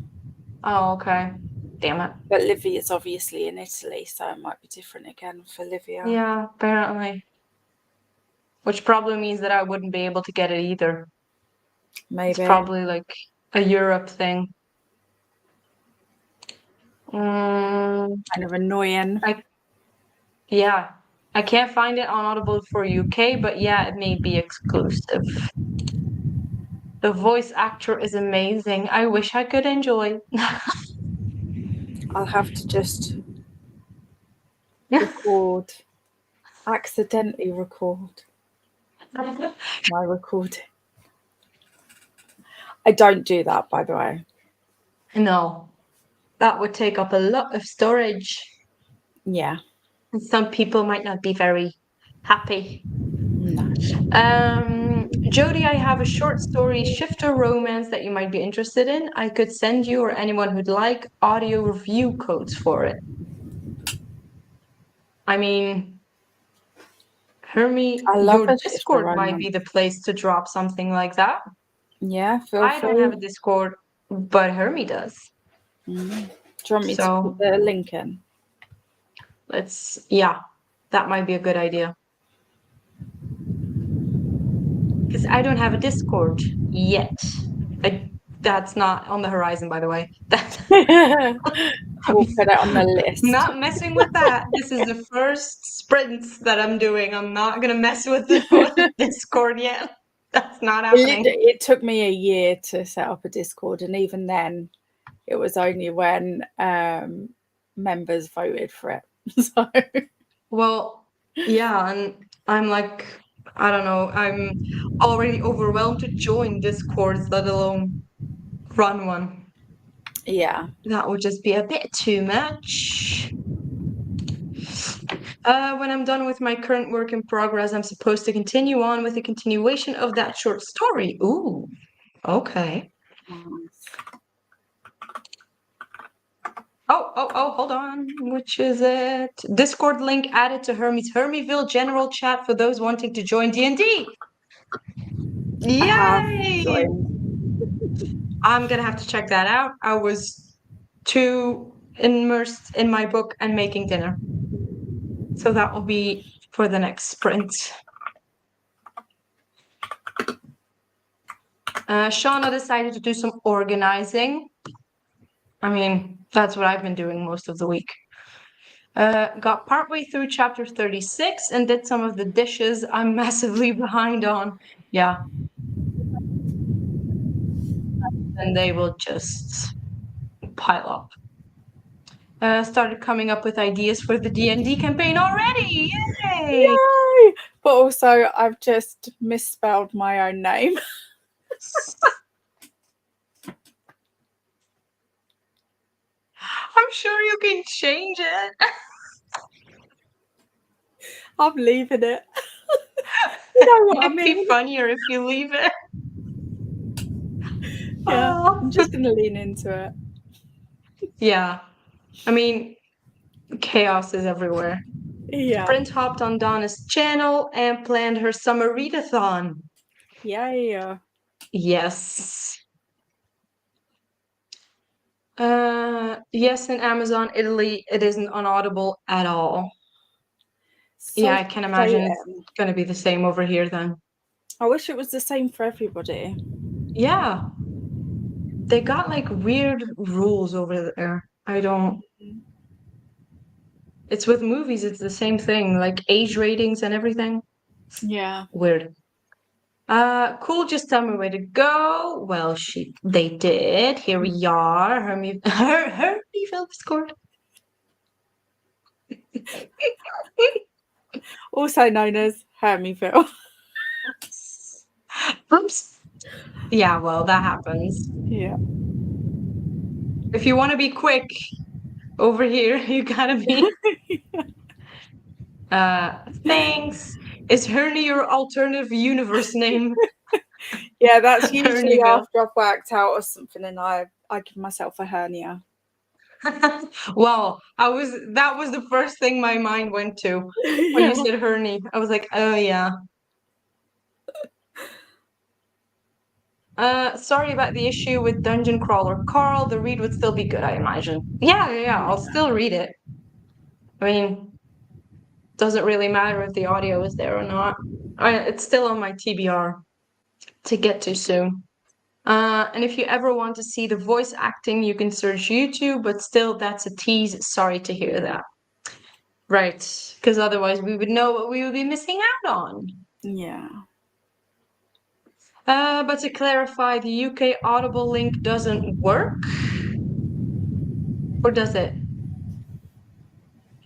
Oh, okay. Damn it. But Livia's obviously in Italy, so it might be different again for Livia. Yeah, apparently. Which probably means that I wouldn't be able to get it either. Maybe. It's probably like a Europe thing. Kind of annoying. Yeah. I can't find it on Audible for UK, but yeah, it may be exclusive. The voice actor is amazing. I wish I could enjoy. I'll have to just record, accidentally record my recording. I don't do that, by the way. No, that would take up a lot of storage. Yeah. And some people might not be very happy. No. Jody, I have a short story shifter romance that you might be interested in. I could send you or anyone who'd like audio review codes for it. I mean, Hermie, I love your a shifter Discord might romance. be the place to drop something like that. Yeah, feel I free. don't have a Discord, but Hermie does. Do you want me to So put the link in? yeah, that might be a good idea. Because I don't have a Discord yet. That's not on the horizon, by the way. We'll put it on the list. Not messing with that. This is the first sprint that I'm doing. I'm not gonna mess with the Discord yet. That's not happening. It took me a year to set up a Discord, and even then, it was only when members voted for it. So Well, yeah, and I'm like, I don't know, I'm already overwhelmed to join Discords, let alone run one. yeah, That would just be a bit too much. When I'm done with my current work in progress, I'm supposed to continue on with the continuation of that short story. Ooh, okay. Oh, hold on. Which is it? Discord link added to Hermie's Hermieville general chat for those wanting to join D&D. Yay! I'm gonna have to check that out. I was too immersed in my book and making dinner. So that will be for the next sprint. Shauna decided to do some organizing. I mean, that's what I've been doing most of the week. Got partway through chapter 36 and did some of the dishes I'm massively behind on. Yeah. And they will just pile up. started coming up with ideas for the D&D campaign already. Yay! Yay! But also, I've just misspelled my own name. I'm sure you can change it. I'm leaving it. You know what I It'd be mean? funnier if you leave it. Yeah, Oh. I'm just going to lean into it. Yeah. I mean, chaos is everywhere. Yeah. Sprint hopped on Donna's channel and planned her summer readathon. Yeah. Yes. Yes, in Amazon Italy, it isn't on Audible at all. So Yeah, I can imagine it's frustrating. going to be the same over here then. I wish it was the same for everybody. Yeah. They got like weird rules over there. I don't. It's with movies, it's the same thing, like age ratings and everything. Yeah. Weird. Cool, just tell me where to go. Well, they did. Here we are. Hermie felt scored. Also known as Hermieville. Oops. Yeah, well, that happens. Yeah. If you want to be quick over here, you gotta be. Thanks. Is Hermie your alternative universe name? Yeah, that's usually Hernieville. after I've worked out or something and I give myself a hernia. Well, that was the first thing my mind went to when you said Hermie. I was like, oh yeah. Sorry about the issue with Dungeon Crawler. Carl, the read would still be good, I imagine. Yeah, I'll still read it. I mean, doesn't really matter if the audio is there or not. It's still on my TBR to get to soon. And if you ever want to see the voice acting, you can search YouTube, but still, that's a tease. Sorry to hear that. Right, because otherwise we would know what we would be missing out on. Yeah. But to clarify, the UK Audible link doesn't work? Or does it?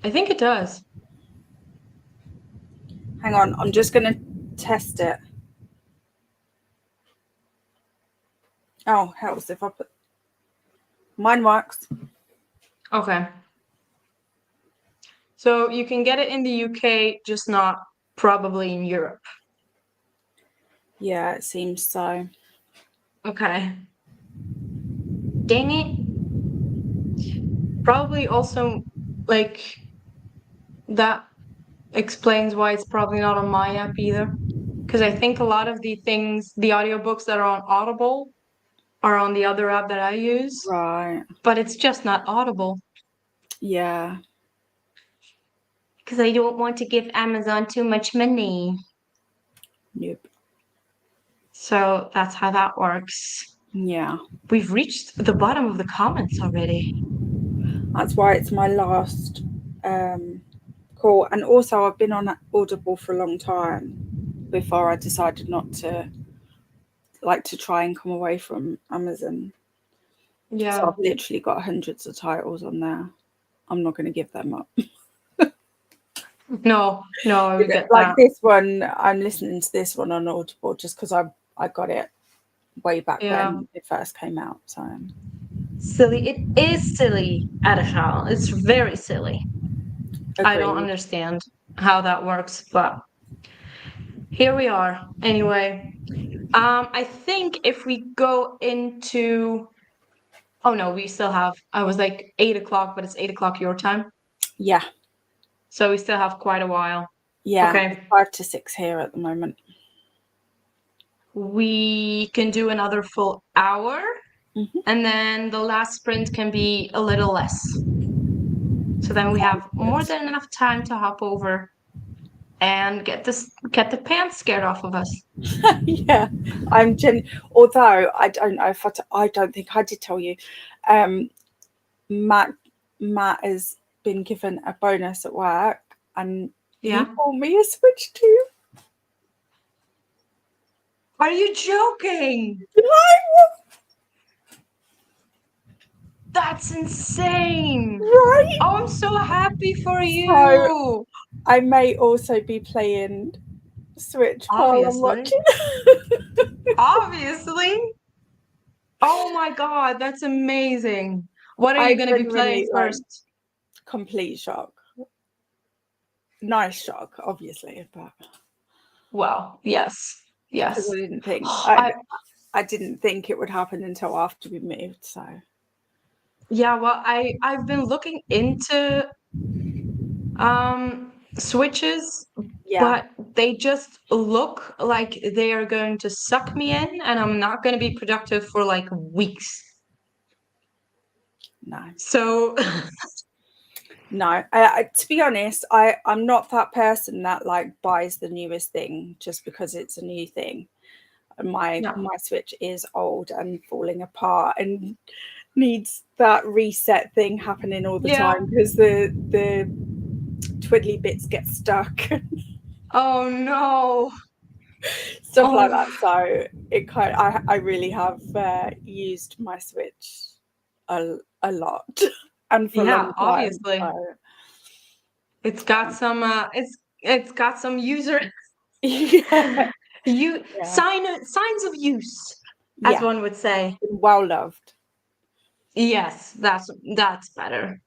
I think it does. Hang on, I'm just going to test it. Oh, helps if I put... Mine works. Okay. So you can get it in the UK, just not probably in Europe. Yeah, it seems so. Okay. Dang it. Probably also, like, that explains why it's probably not on my app either. Because I think a lot of the audiobooks that are on Audible are on the other app that I use. Right. But it's just not Audible. Yeah. Because I don't want to give Amazon too much money. Nope. So that's how that works. Yeah. We've reached the bottom of the comments already. That's why it's my last call. And also, I've been on Audible for a long time before I decided not to try and come away from Amazon. Yeah. So I've literally got hundreds of titles on there. I'm not going to give them up. No, I would get like that. this one, I'm listening to this one on Audible just because I got it way back when it first came out. So silly. It is silly, Adishal. It's very silly. I don't agreed. understand how that works, but here we are. Anyway, I think if we go into, oh no, we still have. I was like 8 o'clock, but it's 8 o'clock your time, Yeah. so we still have quite a while. Yeah. Okay. 5 to 6 here at the moment. We can do another full hour, and then the last sprint can be a little less. So then we have more than enough time to hop over and get the pants scared off of us. Yeah, although I don't know if I don't think I did tell you, Matt has been given a bonus at work, and he bought me a Switch too. Are you joking? That's insane. Right? Oh, I'm so happy for So you. I may also be playing Switch while I'm Obviously. watching. Obviously. Oh my God, that's amazing. What are I you going to be genuinely playing like first? complete shock. Nice shock, obviously, but Well, yes. because Yes. I didn't think I I didn't think it would happen until after we moved. So yeah, well, I've been looking into switches, yeah, but they just look like they are going to suck me in and I'm not going to be productive for like weeks. no, So no. To be honest, I'm not that person that like buys the newest thing just because it's a new thing. My no. Switch is old and falling apart and needs that reset thing happening all the Yeah. time because the twiddly bits get stuck, Oh no. stuff like that. Oh So it kind I really have used my Switch a lot and for a yeah, long time. obviously. So It's got some it's got some user yeah, yeah, signs of use, as yeah, one would say. well loved. Yes, that's better.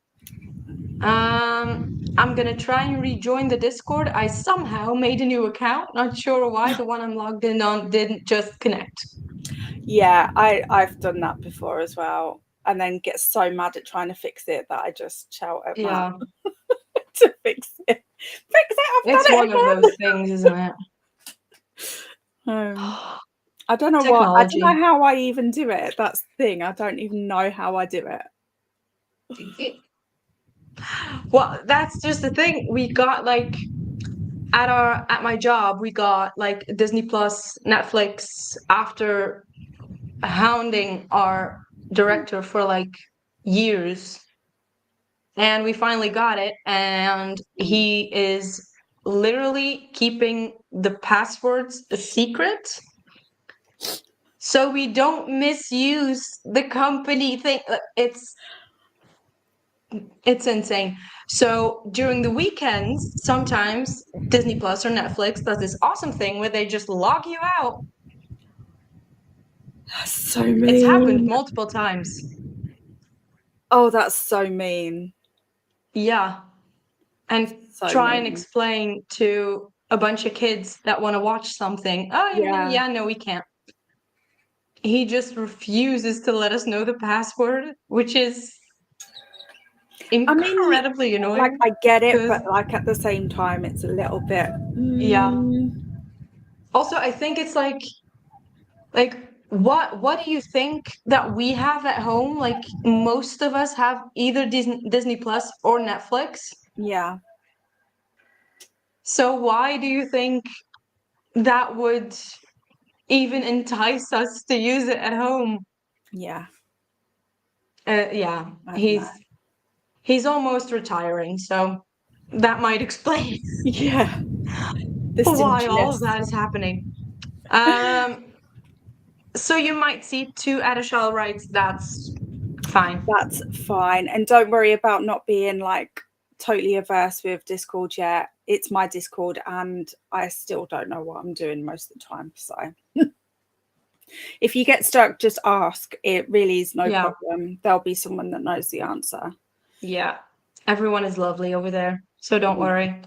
I'm gonna try and rejoin the Discord. I somehow made a new account. Not sure why. The one I'm logged in on didn't just connect. Yeah, I've done that before as well, and then get so mad at trying to fix it that I just shout at Matt Yeah, to fix it. Fix it! I've it's done one of those it things, isn't it? again. I don't know what. I don't Technology. know how I even do it. That's the thing. I don't even know how I do it. Well, that's just the thing. We got like at my job, we got like Disney Plus, Netflix after hounding our director for like years. And we finally got it, and he is literally keeping the passwords a secret so we don't misuse the company thing. It's insane. So during the weekends, sometimes Disney Plus or Netflix does this awesome thing where they just log you out. That's so It's happened mean. multiple times. Oh, that's so mean. Yeah. And So try and mean. explain to a bunch of kids that want to watch something. Oh, Yeah. yeah, no, we can't. He just refuses to let us know the password, which is I mean, incredibly like annoying. I get it, Because, but like at the same time, it's a little bit. yeah. Also, I think it's like what do you think that we have at home? Like most of us have either Disney Plus or Netflix. Yeah. So why do you think that would even entice us to use it at home? Yeah. Yeah, I don't know. he's almost retiring, so that might explain Yeah. The why all of stinginess. that is happening. Um, so you might see two Adishal rights. That's fine. That's fine. And don't worry about not being like totally averse with Discord yet. It's my Discord and I still don't know what I'm doing most of the time. So if you get stuck, just ask. It really is no Yeah, problem. There'll be someone that knows the answer. yeah. Everyone is lovely over there, so don't Yeah. worry.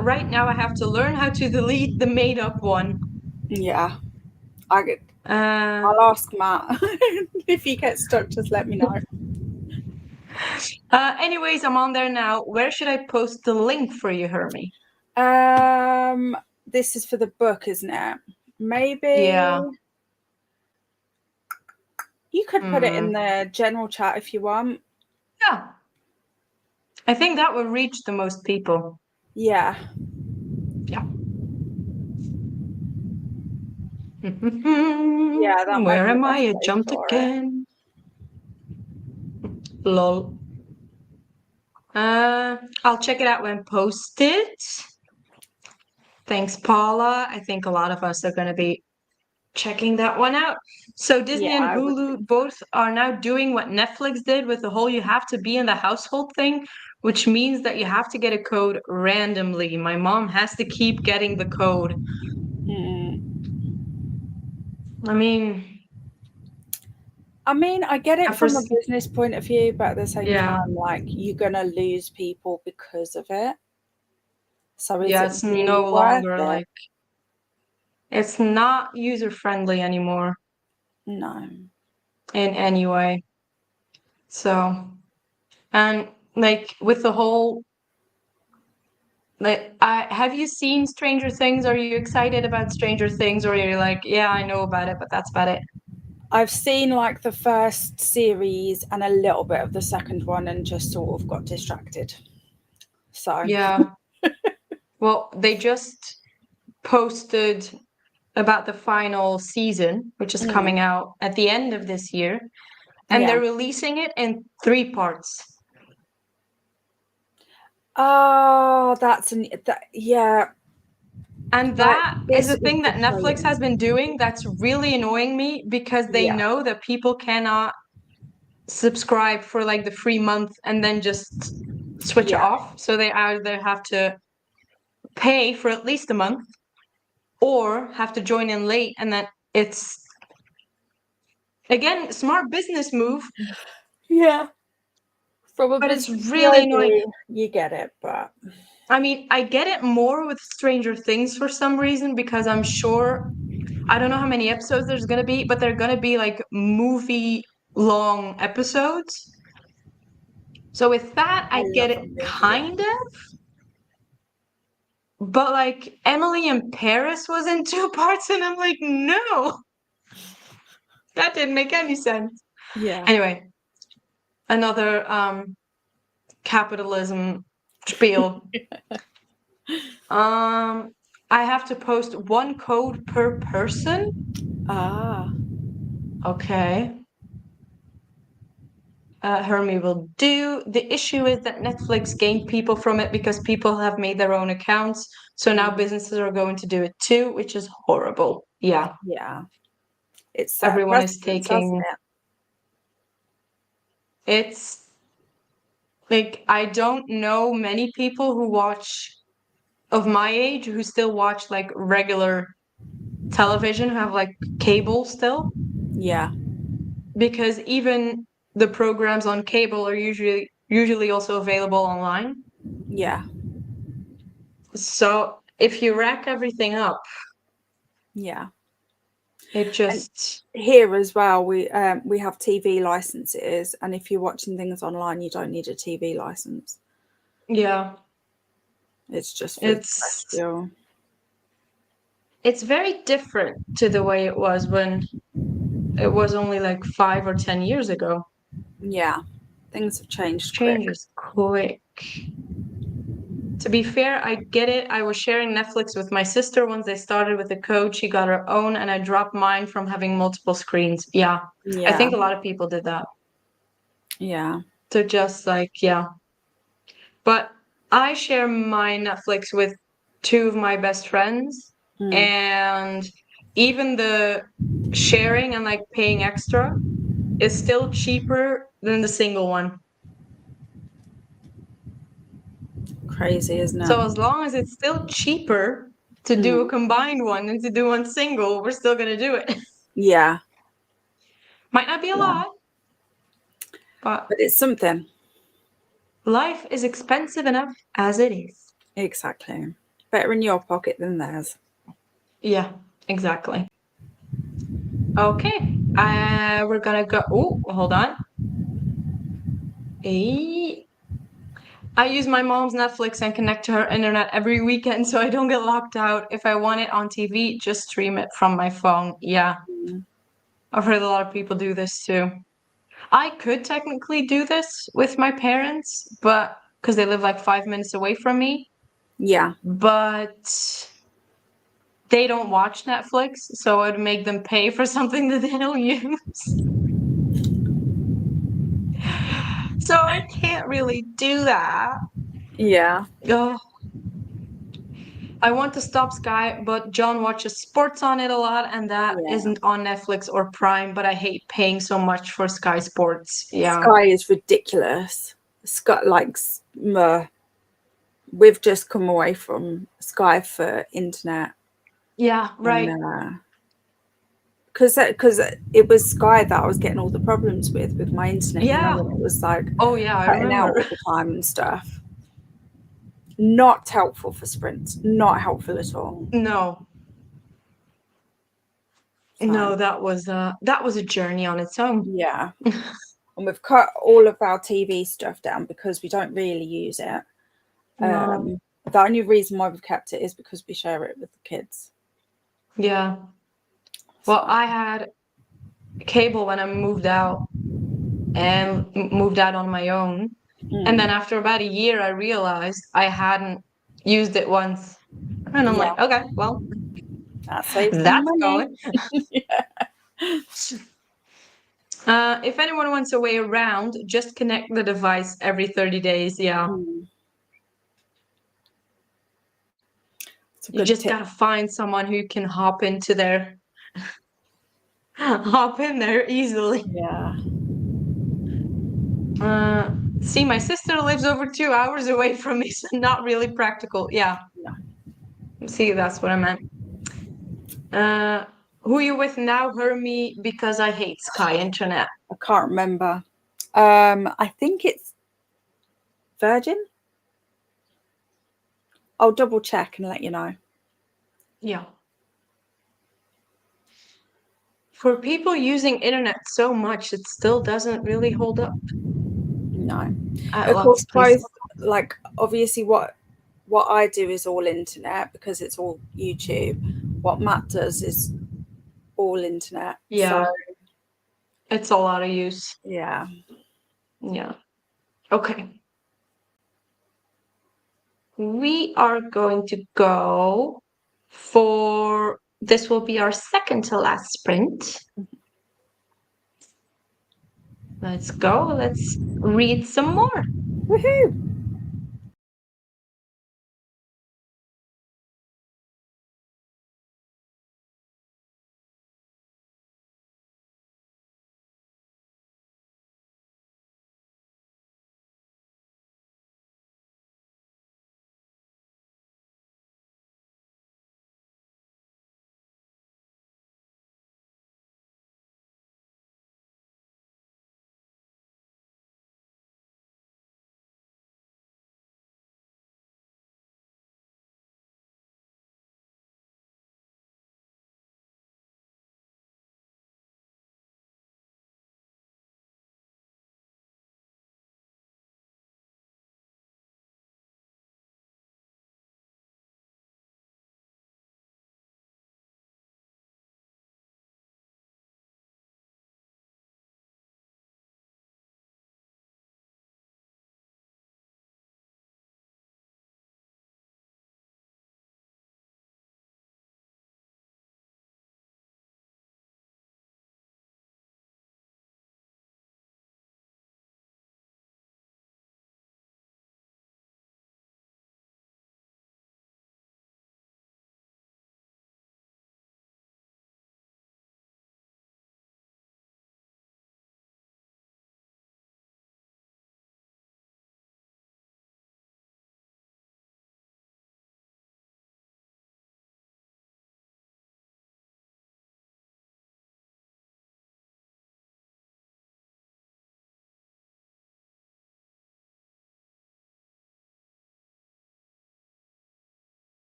Right now, I have to learn how to delete the made-up one. Yeah. Uh, I'll ask Matt. If you get stuck, just let me know. anyways, I'm on there now. Where should I post the link for you, Hermie? This is for the book, isn't it? Maybe Yeah. you could put it in Mm. the general chat if you want. Yeah. I think that will reach the most people. Yeah. Yeah. Yeah, that might Where be the am I? best I place jumped for it. again. Lol. I'll check it out when posted. Thanks, Paula. I think a lot of us are going to be checking that one out. So Disney Yeah, and I would Hulu both are now doing what Netflix did with the whole you have to be in the household thing, which means that you have to get a code randomly. My mom has to keep getting the code. I mean, I get it at from a first, business point of view, but at the same yeah, time, like you're gonna lose people because of it. So is yeah, it it's really no worth longer it? like it's not user friendly anymore No. in any way. So, and like with the whole like I have you seen Stranger Things? Are you excited about Stranger Things, or are you like, yeah, I know about it, but that's about it? I've seen like the first series and a little bit of the second one and just sort of got distracted. So, Yeah. Well, they just posted about the final season, which is coming out at the end of this year, and yeah. they're releasing it in 3 parts. Oh, yeah. And Like that is this a is thing that Netflix frustrating. has been doing that's really annoying me because they Yeah. know that people cannot subscribe for like the free month and then just switch Yeah. off. So they either have to pay for at least a month or have to join in late. And then it's, again, smart business move, Yeah. From a but it's business really annoying. POV, you get it, but I mean, I get it more with Stranger Things for some reason because I'm sure, I don't know how many episodes there's going to be, but they're going to be like movie long episodes. So with that, I I get love it a movie kind long. of. But like Emily in Paris was in 2 parts, and I'm like, no, that didn't make any sense. Yeah. Anyway, another capitalism spiel. I have to post 1 code per person. Ah. Okay. Hermie will do. The issue is that Netflix gained people from it because people have made their own accounts. So now businesses are going to do it too, which is horrible. Yeah. Yeah. It's set a Everyone is precedence, hasn't taking it? it's like I don't know many people who watch of my age who still watch like regular television, who have like cable still, Yeah. because even the programs on cable are usually also available online. Yeah. So if you rack everything up, Yeah. it And just here as well, we have TV licenses, and if you're watching things online, you don't need a TV license. yeah, It's just for it's terrestrial. it's very different to the way it was when it was only like 5 or 10 years ago. Yeah. Things have changed quick. Changes quick. To be fair, I get it. I was sharing Netflix with my sister once they started with the code. She got her own, and I dropped mine from having multiple screens. Yeah, I Yeah. think a lot of people did that. Yeah. To just like, yeah. But I share my Netflix with 2 of my best friends, and even the sharing and like paying extra is still cheaper than the single one. Crazy, isn't So it? as long as it's still cheaper to do a combined one than to do one single, we're still gonna do it. Yeah. Might not be a Yeah. lot, but But it's something. life is expensive enough as it is. Exactly. Better in your pocket than theirs. Yeah, exactly. Okay, we're gonna go. Oh, hold on. I use my mom's Netflix and connect to her internet every weekend so I don't get locked out. If I want it on TV, just stream it from my phone. Yeah, I've heard a lot of people do this too. I could technically do this with my parents, but because they live like 5 minutes away from me, Yeah. but they don't watch Netflix, so I'd make them pay for something that they don't use. So I can't really do that. Yeah. Oh. I want to stop Sky, but John watches sports on it a lot, and that Yeah. not on Netflix or Prime. But I hate paying so much for Sky Sports. Yeah. Sky is ridiculous. Sky, like, we've just come away from Sky for internet. Yeah, right. Because it was Sky that I was getting all the problems with my internet. Yeah. You know, when it was like Oh yeah, I cutting out remember. all the time and stuff. Not helpful for Sprint. Not helpful at all. No, So, no, that was a journey on its own. yeah. And we've cut all of our TV stuff down because we don't really use it. No. The only reason why we've kept it is because we share it with the kids. Yeah. Well, I had cable when I moved out and moved out on my own. And then after about a year, I realized I hadn't used it once. And I'm Yeah. like, okay, well, That saves some that's money. going. If anyone wants a way around, just connect the device every 30 days. Yeah. It's a You good just tip. gotta find someone who can hop in there easily. Yeah. See, my sister lives over 2 hours away from me, so not really practical. Yeah. No. See, that's what I meant. Who you with now, Hermie? Because I hate Sky Internet. I can't remember. I think it's Virgin. I'll double check and let you know. Yeah. For people using internet so much, it still doesn't really hold up. No. At Of lots course, of places. both, like, obviously what I do is all internet because it's all YouTube. What Matt does is all internet. Yeah. So, It's a lot of use. yeah. Yeah. Okay. We are going to go for this will be our second to last sprint. Let's go. Let's read some more. Woohoo!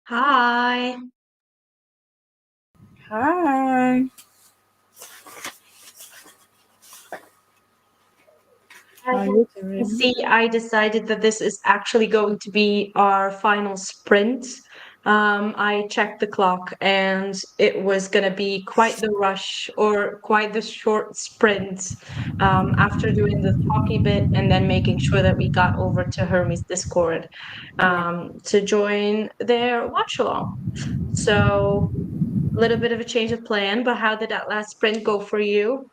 Hi. Hi. How are you doing? See, I decided that this is actually going to be our final sprint. I checked the clock and it was going to be quite the rush or quite the short sprint after doing the hockey bit and then making sure that we got over to Hermie's Discord to join their watch along. So, a little bit of a change of plan, but how did that last sprint go for you?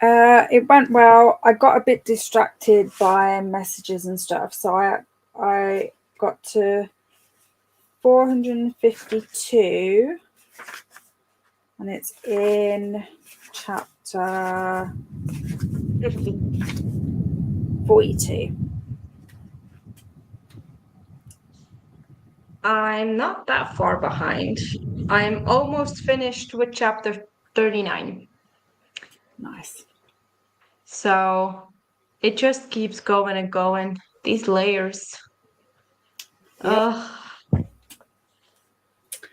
It went well. I got a bit distracted by messages and stuff, so I got to 452, and it's in chapter 42. I'm not that far behind. I'm almost finished with chapter 39. Nice. So it just keeps going and going. These layers. Yep.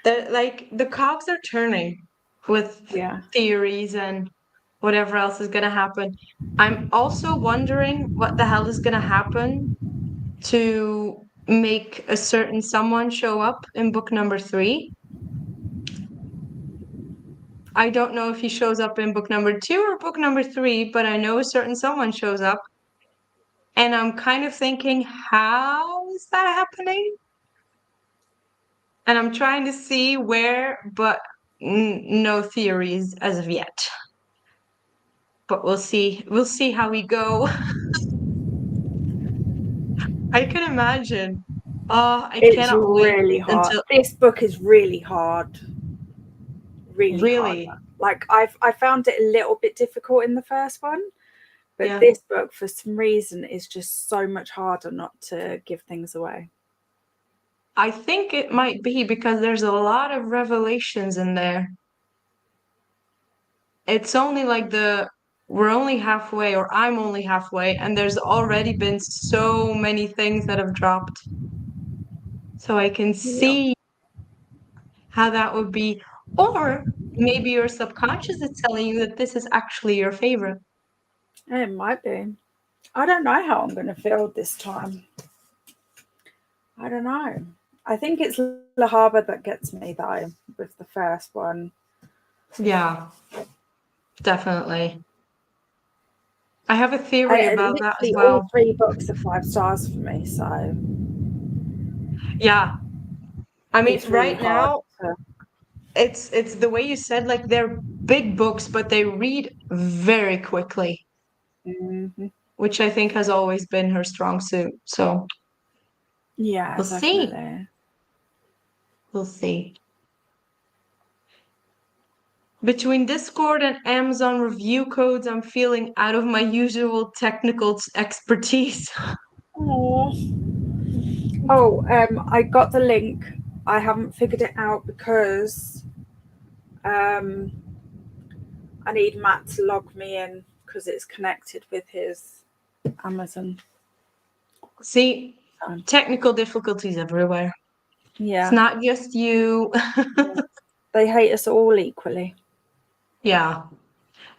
They're like the cogs are turning with Yeah. theories and whatever else is going to happen. I'm also wondering what the hell is going to happen to make a certain someone show up in book number 3. I don't know if he shows up in book number 2 or book number 3, but I know a certain someone shows up. And I'm kind of thinking, how is that happening? And I'm trying to see where, but no theories as of yet. But we'll see. We'll see how we go. I can imagine. I It's cannot wait really hard. until This book is really hard. Really hard. really. Like I found it a little bit difficult in the first one, but Yeah. this book for some reason is just so much harder not to give things away. I think it might be because there's a lot of revelations in there. It's only like we're only halfway, or I'm only halfway, and there's already been so many things that have dropped. So I can Yeah. see how that would be. Or maybe your subconscious is telling you that this is actually your favorite. It might be. I don't know how I'm going to feel this time. I don't know. I think it's the harbour that gets me though with the first one. Yeah, definitely. I have a theory about that as Literally all well. 3 books are 5 stars for me, so Yeah. I mean, it's really right hard now, to. it's the way you said, like they're big books, but they read very quickly, Mhm. which I think has always been her strong suit. So Yeah, we'll see. definitely. We'll see. Between Discord and Amazon review codes, I'm feeling out of my usual technical expertise. Oh, I got the link. I haven't figured it out because I need Matt to log me in because it's connected with his Amazon. See, technical difficulties everywhere. Yeah. It's not just you. They hate us all equally. Yeah.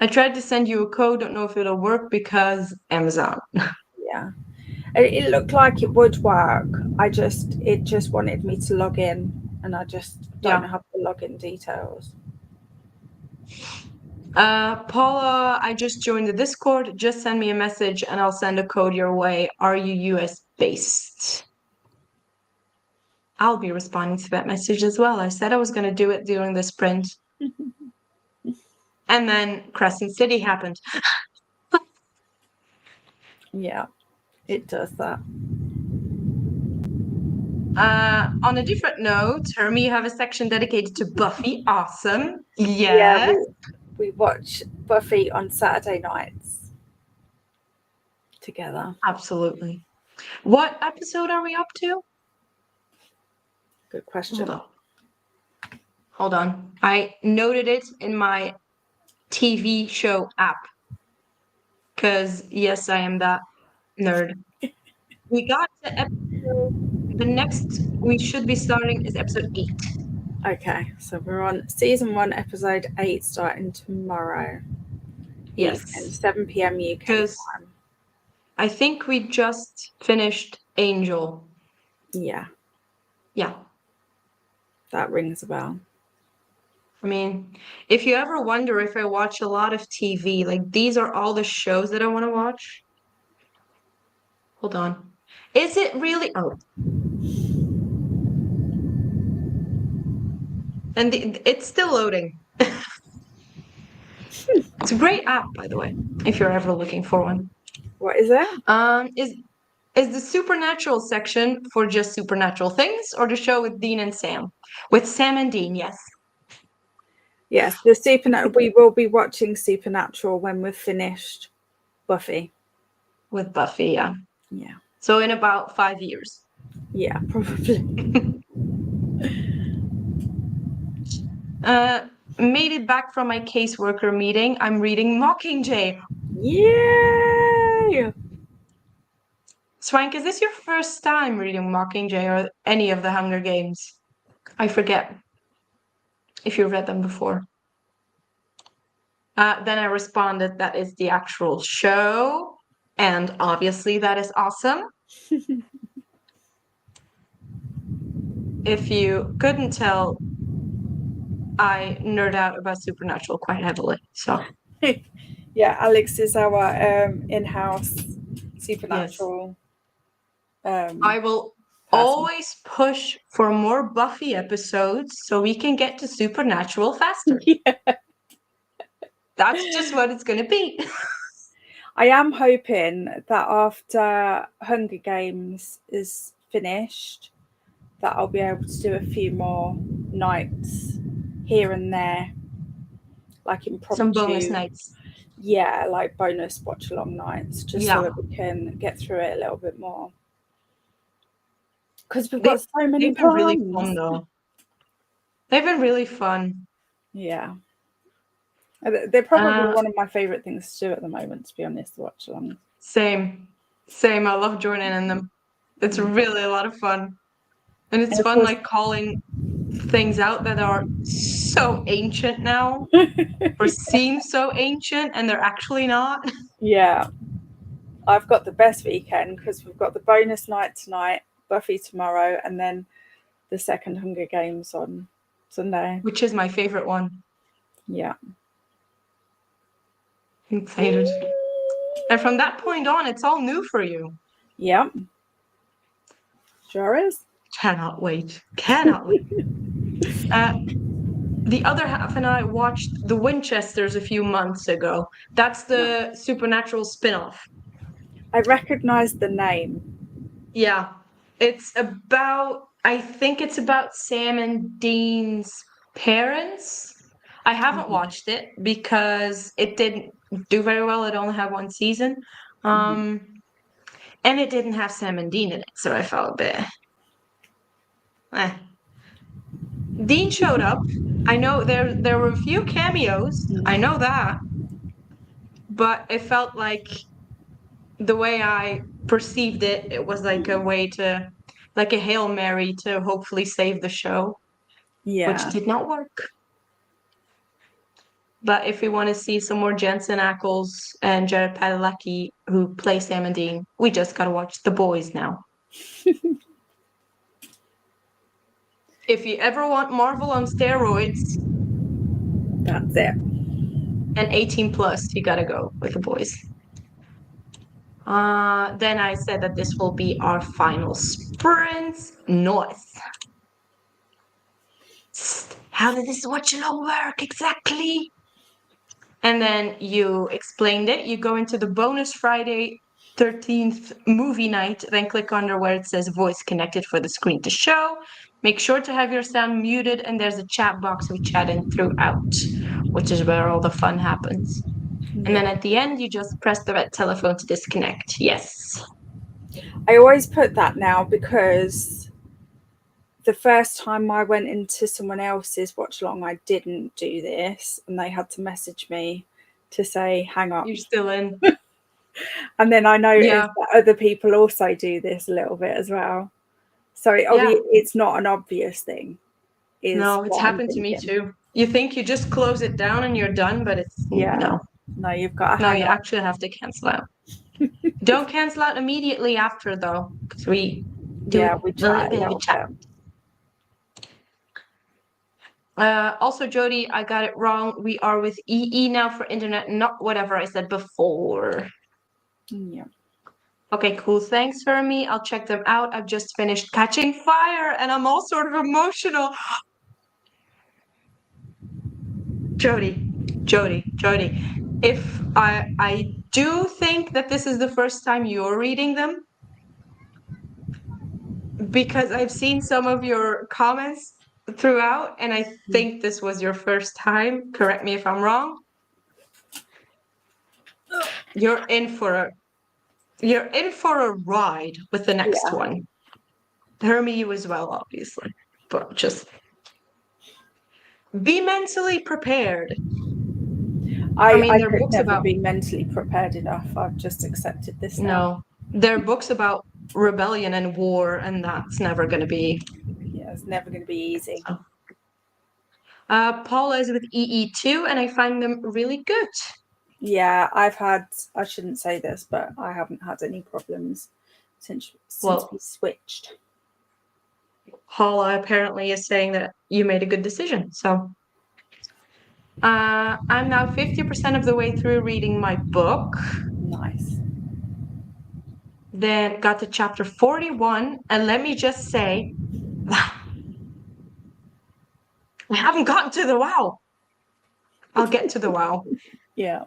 I tried to send you a code, don't know if it'll work because Amazon. Yeah. It looked like it would work. It just wanted me to log in and I just don't Yeah. have the login details. Paula, I just joined the Discord. Just send me a message and I'll send a code your way. Are you US based? I'll be responding to that message as well. I said I was going to do it during the sprint. And then Crescent City happened. Yeah, it does that. On a different note, Hermie, you have a section dedicated to Buffy. Awesome. Yeah, Yes. we watch Buffy on Saturday nights together. Absolutely. What episode are we up to? Good question. Hold on. I noted it in my TV show app. Because, yes, I am that nerd. We got to episode the next we should be starting is episode 8. Okay, so we're on season 1, episode 8, starting tomorrow. Yes. Evening, 7 p.m. UK Because time. I think we just finished Angel. Yeah, Yeah. that rings a bell. I mean, if you ever wonder if I watch a lot of TV, like these are all the shows that I want to watch. Hold on. Is it really? Oh. And it's still loading. It's a great app, by the way, if you're ever looking for one. What is it? Is the supernatural section for just supernatural things, or the show with Dean and Sam? With Sam and Dean, yes. Yes, the Supernatural. We will be watching Supernatural when we've finished Buffy. With Buffy, yeah. Yeah. So in about 5 years. Yeah, probably. Made it back from my caseworker meeting. I'm reading Mockingjay. Yay! Swank, is this your first time reading Mockingjay or any of the Hunger Games? I forget if you read them before. Then I responded, that is the actual show. And obviously that is awesome. If you couldn't tell, I nerd out about Supernatural quite heavily. So Yeah, Alex is our in-house Supernatural. I will always push for more Buffy episodes so we can get to Supernatural faster. Yeah. That's just what it's going to be. I am hoping that after Hunger Games is finished, that I'll be able to do a few more nights here and there, like impromptu. Some bonus nights. Yeah, like bonus watch along nights, just so that we can get through it a little bit more. Because we've got so many They've been plans. really fun, though. They've been really fun. Yeah. They're probably one of my favourite things to do at the moment, to be honest, to watch along. Same. I love joining in them. It's really a lot of fun. And it's fun, like, calling things out that are so ancient now, or seem so ancient, and they're actually not. Yeah. I've got the best weekend because we've got the bonus night tonight, Buffy tomorrow, and then the second Hunger Games on Sunday. Which is my favorite one. Yeah. I'm excited. And from that point on, it's all new for you. Yeah. Sure is. Cannot wait. The other half and I watched The Winchesters a few months ago. That's the Supernatural spin-off. I recognise the name. Yeah. I think it's about Sam and Dean's parents. I haven't watched it because it didn't do very well. It only had one season. And it didn't have Sam and Dean in it, so I felt a bit... Dean showed up. I know there were a few cameos. I know that. But it felt like the way I perceived it, it was like a way to, like a Hail Mary to hopefully save the show. Yeah. Which did not work. But if we want to see some more Jensen Ackles and Jared Padalecki who play Sam and Dean, we just gotta watch The Boys now. If you ever want Marvel on steroids, that's it. And 18 plus, you gotta go with The Boys. Then I said that this will be our final sprint north. How did this watch along work exactly? And then you explained it. You go into the bonus Friday 13th movie night, then click under where it says voice connected for the screen to show. Make sure to have your sound muted, and there's a chat box we chat in throughout, which is where all the fun happens. And then at the end, you just press the red telephone to disconnect. Yes. I always put that now because the first time I went into someone else's watch along, I didn't do this, and they had to message me to say, hang up. You're still in. And then I noticed that other people also do this a little bit as well. So Yeah. it's not an obvious thing. No, it's happened to me too. You think you just close it down and you're done, but it's Yeah. No, you've got to no, hang you on. actually have to cancel out. Don't cancel out immediately after though, because we do Yeah, we a try little a bit of a little chat. bit. Also, Jody, I got it wrong. We are with EE now for internet, not whatever I said before. Yeah. Okay, cool. Thanks, Hermie. I'll check them out. I've just finished Catching Fire, and I'm all sort of emotional. Jody. If I do think that this is the first time you're reading them, because I've seen some of your comments throughout, and I think this was your first time. Correct me if I'm wrong. You're in for a ride with the next Yeah. one. Hermie, you as well, obviously. But just be mentally prepared. I They're could books never about be mentally prepared enough. I've just accepted this now. no. They're books about rebellion and war, and that's never gonna be Yeah, it's never going to be easy. Paula is with EE2, and I find them really good. Yeah, I shouldn't say this, but I haven't had any problems since Well, we switched. Paula apparently is saying that you made a good decision. So I'm now 50% of the way through reading my book. Nice. Then got to chapter 41, and let me just say, I haven't gotten to the wow. I'll get to the wow. Yeah.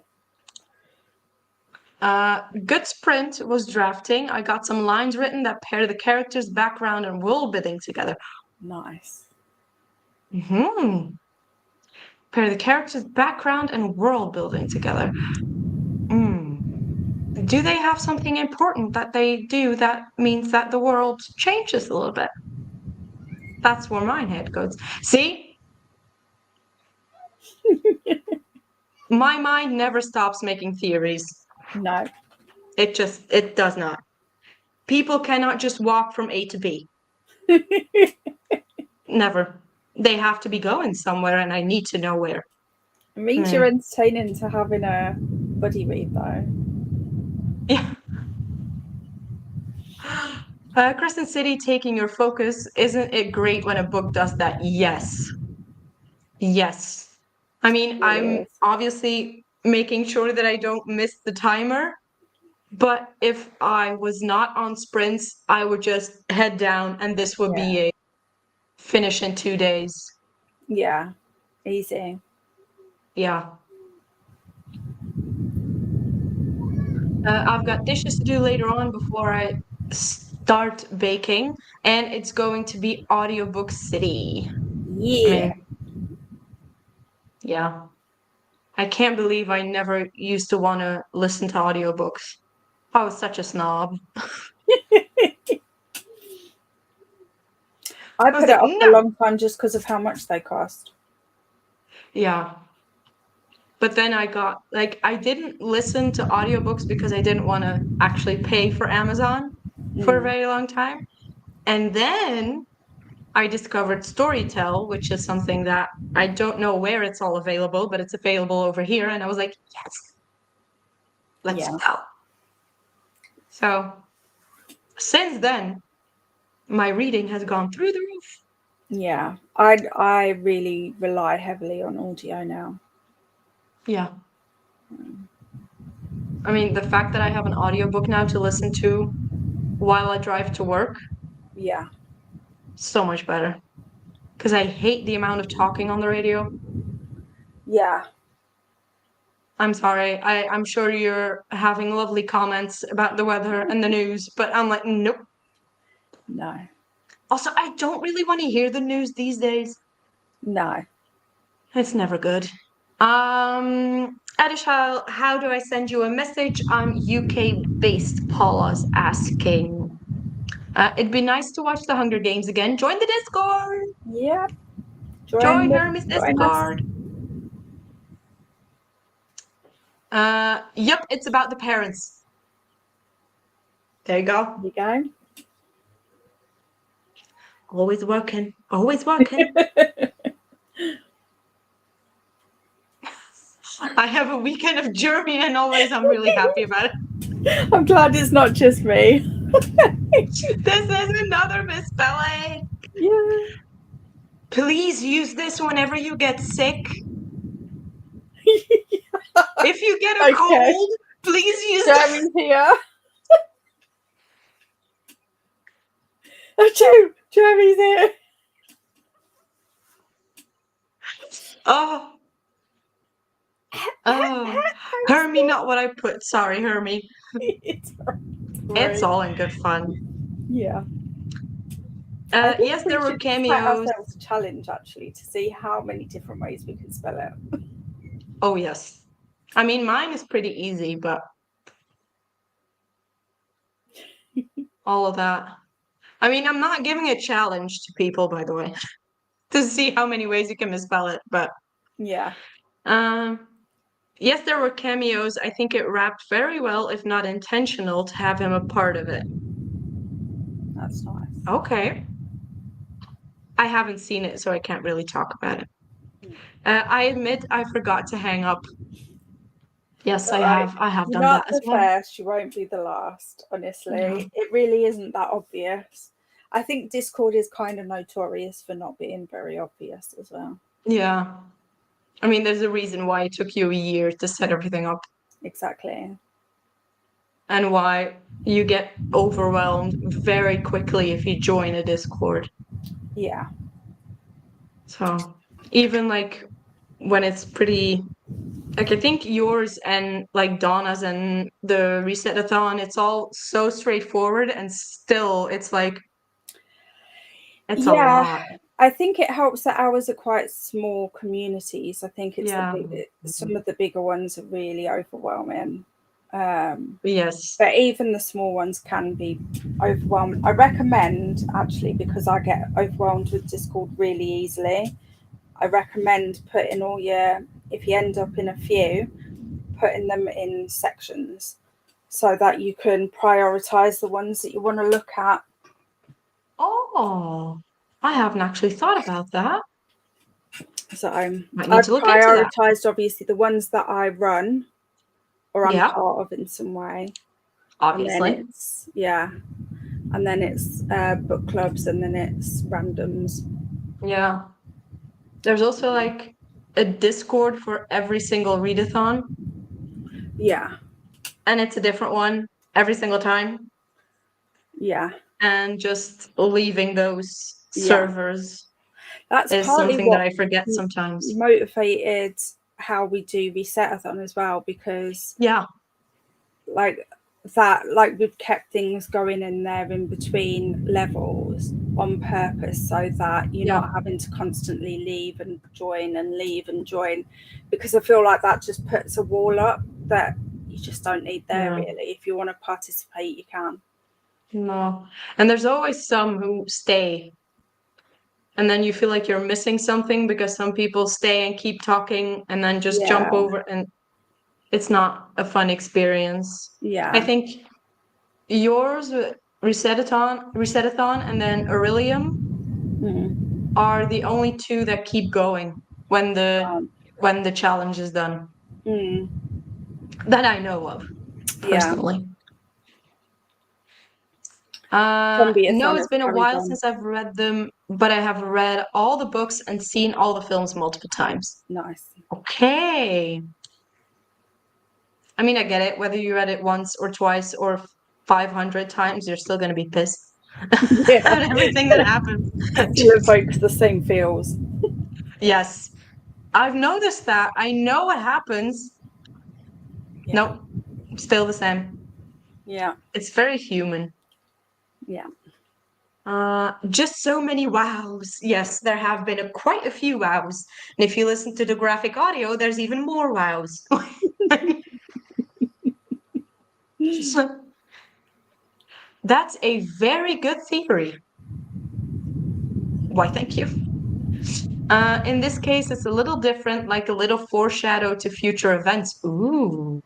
Good sprint was drafting. I got some lines written that pair the characters' background and world building together. Nice. Pair the characters' background and world building together. Do they have something important that they do that means that the world changes a little bit? That's where my head goes. See? My mind never stops making theories. No. It does not. People cannot just walk from A to B. Never. They have to be going somewhere, and I need to know where. It means you're entertaining to having a buddy read, though. Yeah. Crescent City taking your focus. Isn't it great when a book does that? Yes. Yes. I mean, I'm Yes. obviously making sure that I don't miss the timer. But if I was not on sprints, I would just head down, and this would be a finish in 2 days. Yeah. Easy. Yeah. I've got dishes to do later on before I start baking, and it's going to be audiobook city. Yeah. I mean, yeah. I can't believe I never used to want to listen to audiobooks. I was such a snob. I was put like, it off for a no. long time just because of how much they cost. Yeah. But then I didn't listen to audiobooks because I didn't want to actually pay for Amazon for a very long time. And then I discovered Storytel, which is something that I don't know where it's all available, but it's available over here. And I was like, yes, let's go. So since then, my reading has gone through the roof. Yeah, I really rely heavily on audio now. Yeah. I mean, the fact that I have an audiobook now to listen to while I drive to work. Yeah. So much better. Because I hate the amount of talking on the radio. Yeah. I'm sorry. I'm sure you're having lovely comments about the weather and the news, but I'm like, nope. No. Also, I don't really want to hear the news these days. No. It's never good. Adishal, how do I send you a message? I'm UK-based, Paula's asking. It'd be nice to watch the Hunger Games again. Join the Discord! Yeah. Join Hermie's Discord! Yep, it's about the parents. There you go. There you go. Always working. Always working. I have a weekend of Germany and always I'm really happy about it. I'm glad it's not just me. This is another misspelling. Yeah. Please use this whenever you get sick. If you get a Okay. cold, please use this. Jeremy's here. Oh, Jeremy's here. Oh. Oh. Hermie, not what I put. Sorry, Hermie. It's It's all in good fun. Yeah. I think Yes, we there were should set cameos. ourselves a challenge actually to see how many different ways we can spell it. Oh, yes. I mean, mine is pretty easy, but all of that. I mean, I'm not giving a challenge to people, by the way, to see how many ways you can misspell it, but Yeah. yes, there were cameos. I think it wrapped very well, if not intentional, to have him a part of it. That's nice. Okay. I haven't seen it, so I can't really talk about it. I admit I forgot to hang up. Yes, I Right. have You're done not that as the well. first, you won't be the last, honestly. No. It really isn't that obvious. I think Discord is kind of notorious for not being very obvious as well. Yeah. I mean, there's a reason why it took you a year to set everything up Exactly. and why you get overwhelmed very quickly if you join a Discord. Yeah. So even like when it's pretty like I think yours and like Donna's and the Resetathon, it's all so straightforward and still it's like it's a Yeah. lot. I think it helps that ours are quite small communities. I think it's Yeah. some of the bigger ones are really overwhelming. Yes. But even the small ones can be overwhelming. I recommend, actually, because I get overwhelmed with Discord really easily, I recommend putting all your, if you end up in a few, putting them in sections so that you can prioritize the ones that you want to look at. Oh, I haven't actually thought about that. So Might need I've to look into that. prioritized obviously the ones that I run or I'm Yeah. part of in some way. Obviously. And then it's book clubs, and then it's randoms. Yeah. There's also like a Discord for every single readathon, Yeah. and it's a different one every single time. Yeah. And just leaving those Yeah. servers That's is partly something that what I forget sometimes. motivated how we do Resetathon as well, because Yeah. like that, like we've kept things going in there in between levels on purpose so that you're not having to constantly leave and join, because I feel like that just puts a wall up that you just don't need there. Yeah. Really, if you want to participate, you can. No. And there's always some who stay. And then you feel like you're missing something because some people stay and keep talking and then just jump over, and it's not a fun experience. Yeah. I think yours, Resetathon, and then Aurelium are the only two that keep going when the challenge is done. That I know of, personally. No, it's been a while since I've read them, but I have read all the books and seen all the films multiple times. Nice. Okay. I mean, I get it. Whether you read it once or twice or 500 times, you're still going to be pissed at everything that happens. Still evokes the same feels. Yes. I've noticed that. I know what happens. Yeah. Nope. Still the same. Yeah. It's very human. Yeah. Just so many wows. Yes, there have been quite a few wows. And if you listen to the graphic audio, there's even more wows. That's a very good theory. Why, thank you. In this case, it's a little different, like a little foreshadow to future events. Ooh.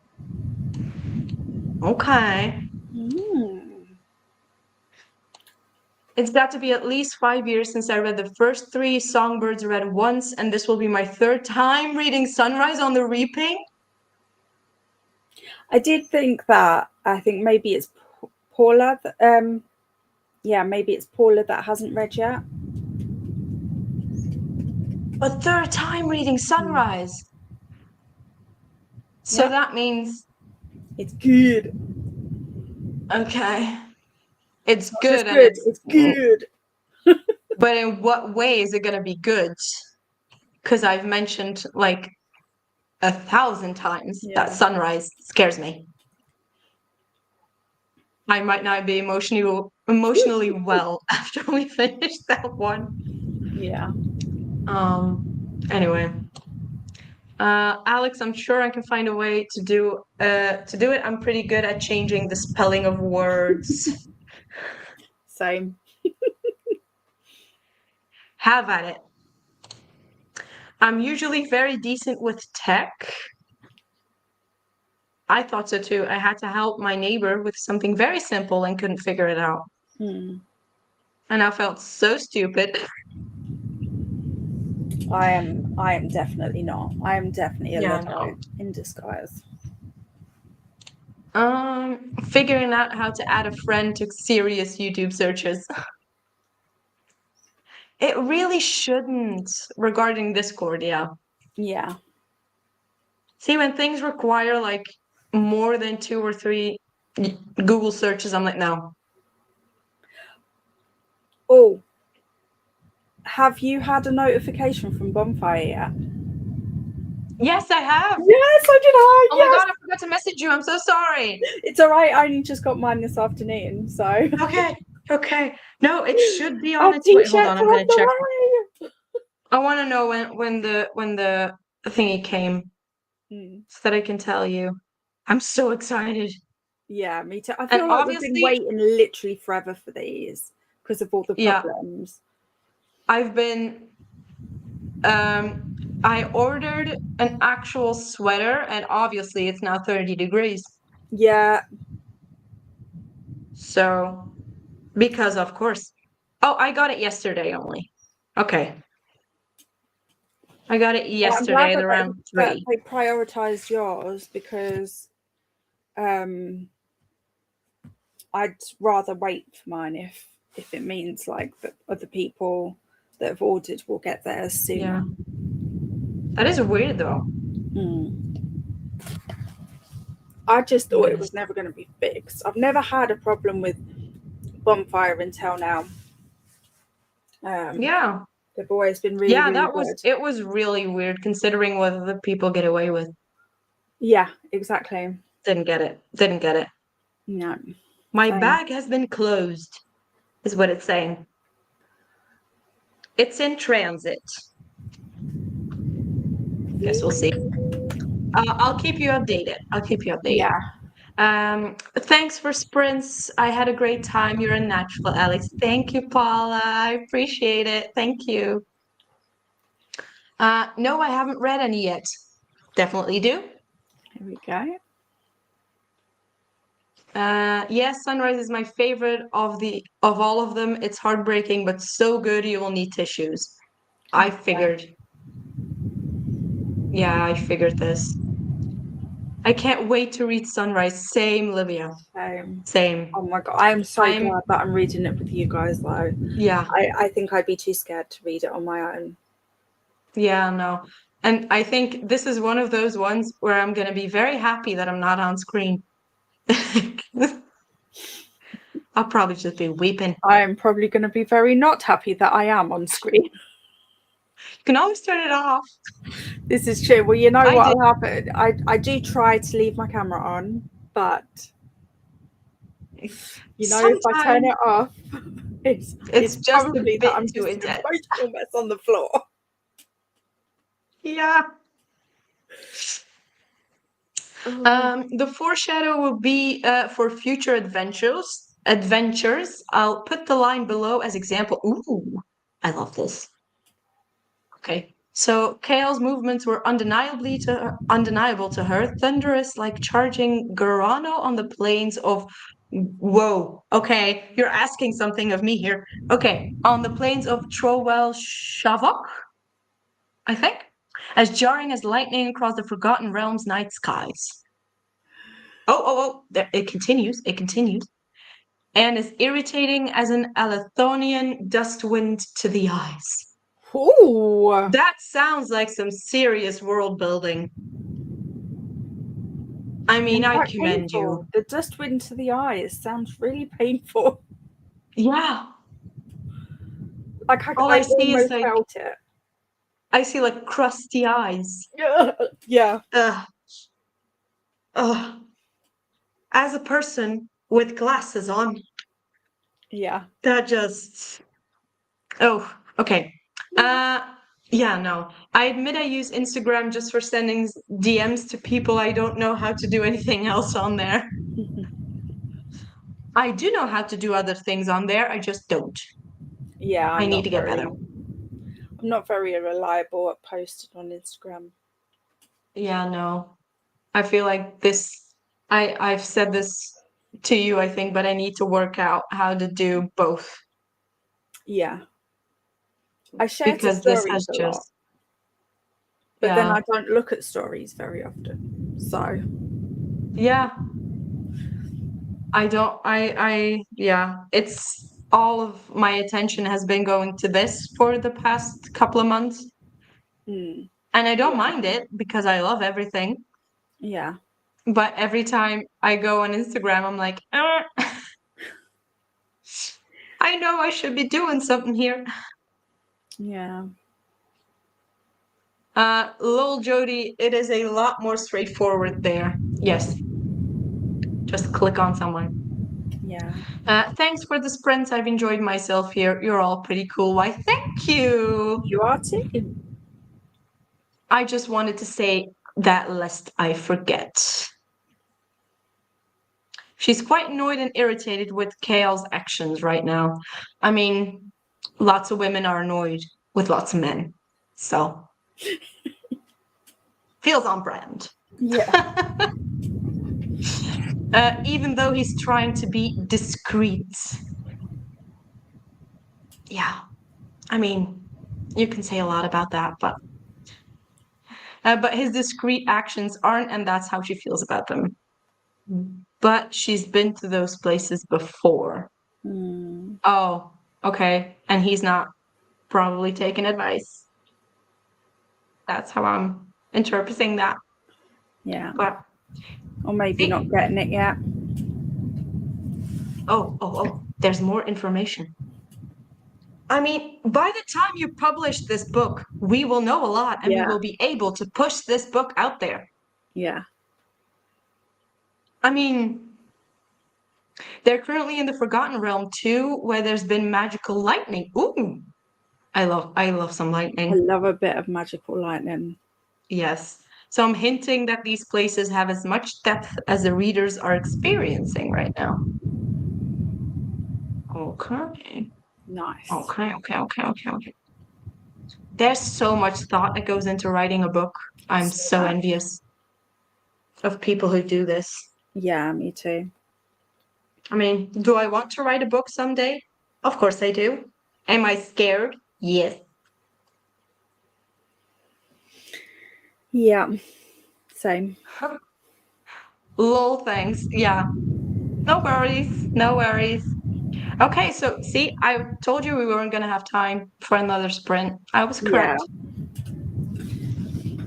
Okay. It's got to be at least 5 years since I read the first 3 Songbirds read once, and this will be my 3rd time reading Sunrise on the Reaping. I did think that. I think maybe it's Paula. Yeah, maybe it's Paula that hasn't read yet. A 3rd time reading Sunrise. So Yeah. that means, It's good. okay, it's Not good just and good. It's good. but in what way is it going to be good? Because I've mentioned like 1,000 times that Yeah. Sunrise scares me. I might not be emotionally well after we finish that one. Yeah. Anyway. Alex, I'm sure I can find a way to do it. I'm pretty good at changing the spelling of words. Same. Have at it. I'm usually very decent with tech. I thought so too. I had to help my neighbor with something very simple and couldn't figure it out. And I felt so stupid. I am definitely not. I am definitely a Yeah, Luddite in disguise. Figuring out how to add a friend to serious YouTube searches. It really shouldn't regarding Discord, yeah. Yeah. See, when things require like more than 2 or 3 Google searches, I'm like, no. Oh, have you had a notification from Bonfire yet? Yes, I have. Yes, I did. Oh Yes. my god, I forgot to message you. I'm so sorry. It's all right. I only just got mine this afternoon, so. Okay. No, it should be on Our its way. Hold t-shirts on, are I'm on gonna check. the way. I want to know when the thingy came so that I can tell you. I'm so excited. Yeah, me too. I And feel like we've been obviously, waiting literally forever for these because of all the yeah, problems. I've been I ordered an actual sweater and obviously it's now 30 degrees. Yeah. So, because of course. Oh, I got it yesterday only. Okay. I got it Well, I'm glad yesterday at around that 3. they prioritized yours because I'd rather wait for mine if it means like that other people that have ordered will get theirs sooner. Yeah. That is weird though. I just thought it was never going to be fixed. I've never had a problem with Bonfire until now. Yeah. They've always been really, really good. It was really weird considering what the people get away with. Yeah, exactly. Didn't get it. No. My bag has been closed, is what it's saying. It's in transit. Guess we'll see. I'll keep you updated. Yeah. Thanks for sprints. I had a great time. You're a natural, Alex. Thank you, Paula. I appreciate it. Thank you. No, I haven't read any yet. Definitely do. Here we go. Yes, Sunrise is my favorite of all of them. It's heartbreaking, but so good you will need tissues. I figured. Yeah, I figured this. I can't wait to read Sunrise. Same, Livia. Same. Oh my god, I am so glad that I'm reading it with you guys though. Yeah. I think I'd be too scared to read it on my own. Yeah, no. And I think this is one of those ones where I'm going to be very happy that I'm not on screen. I'll probably just be weeping. I'm probably going to be very not happy that I am on screen. You can always turn it off. This is true. Well, you know what will happen. I do try to leave my camera on, but you know, if I turn it off, it's just probably that I'm just an emotional mess on the floor. Yeah. The foreshadow will be for future adventures. I'll put the line below as example. Ooh, I love this. Okay. So Kale's movements were undeniable to her, thunderous like charging Garano on the plains of Whoa. Okay, you're asking something of me here. Okay, on the plains of Trowell Shavok, I think, as jarring as lightning across the Forgotten Realms' night skies. Oh, there, it continues. It continues. And as irritating as an Alethonian dust wind to the eyes. Ooh. That sounds like some serious world building. I mean, And I quite commend you. painful. The dust wind to the eyes sounds really painful. Yeah. Like I All I see is almost like, felt it. I see like crusty eyes. Yeah. Ugh. Ugh. As a person with glasses on, Yeah. that just. Oh, okay. Yeah, no. I admit I use Instagram just for sending DMs to people I don't know how to do anything else on there. I do know how to do other things on there, I just don't. Yeah, I need to get better. I'm not very reliable at posting on Instagram. Yeah, no. I feel like this I've said this to you, I think, but I need to work out how to do both Yeah. I share to because this stories has a lot, just but then yeah. I don't look at stories very often. So Yeah. I yeah, it's all of my attention has been going to this for the past couple of months. mm, And I don't yeah. mind it because I love everything. Yeah. But every time I go on Instagram, I'm like, I know I should be doing something here. Yeah. Lol Jody, it is a lot more straightforward there. Yes. Just click on someone. Yeah. Thanks for the sprints. I've enjoyed myself here. You're all pretty cool. Why, thank you. You are too. I just wanted to say that lest I forget. She's quite annoyed and irritated with Kale's actions right now. I mean, lots of women are annoyed with lots of men. So, feels on brand. Yeah. Even though he's trying to be discreet. Yeah. I mean, you can say a lot about that, but his discreet actions aren't, and that's how she feels about them. But she's been to those places before. Mm, Oh, okay. And he's not probably taking advice. That's how I'm interpreting that. yeah. But Or maybe see, not getting it yet. oh, there's more information. I mean, by the time you publish this book, we will know a lot and we Yeah. will be able to push this book out there. Yeah. I mean, they're currently in the Forgotten Realm too, where there's been magical lightning. Ooh, I love some I lightning. love a bit of magical lightning. Yes. So I'm hinting that these places have as much depth as the readers are experiencing right now. Okay. Nice. Okay. There's so much thought that goes into writing a book. I'm so much. envious of people who do this. Yeah, me too. I mean, do I want to write a book someday? Of course I do. Am I scared? Yes. Yeah. Same. Lol, thanks. Yeah. No worries. No worries. Okay, so see, I told you we weren't going to have time for another sprint. I was Yeah. correct.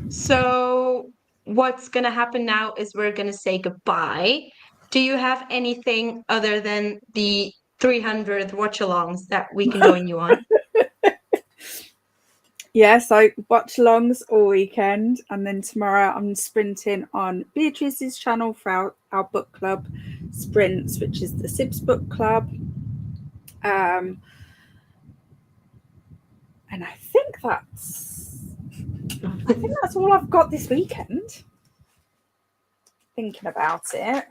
So, what's going to happen now is we're going to say goodbye. Do you have anything other than the 300th watch alongs that we can join you on? Yeah, so watch alongs all weekend, and then tomorrow I'm sprinting on Beatrice's channel for our book club sprints, which is the Sibs Book Club. And I think that's all I've got this weekend. Thinking about it.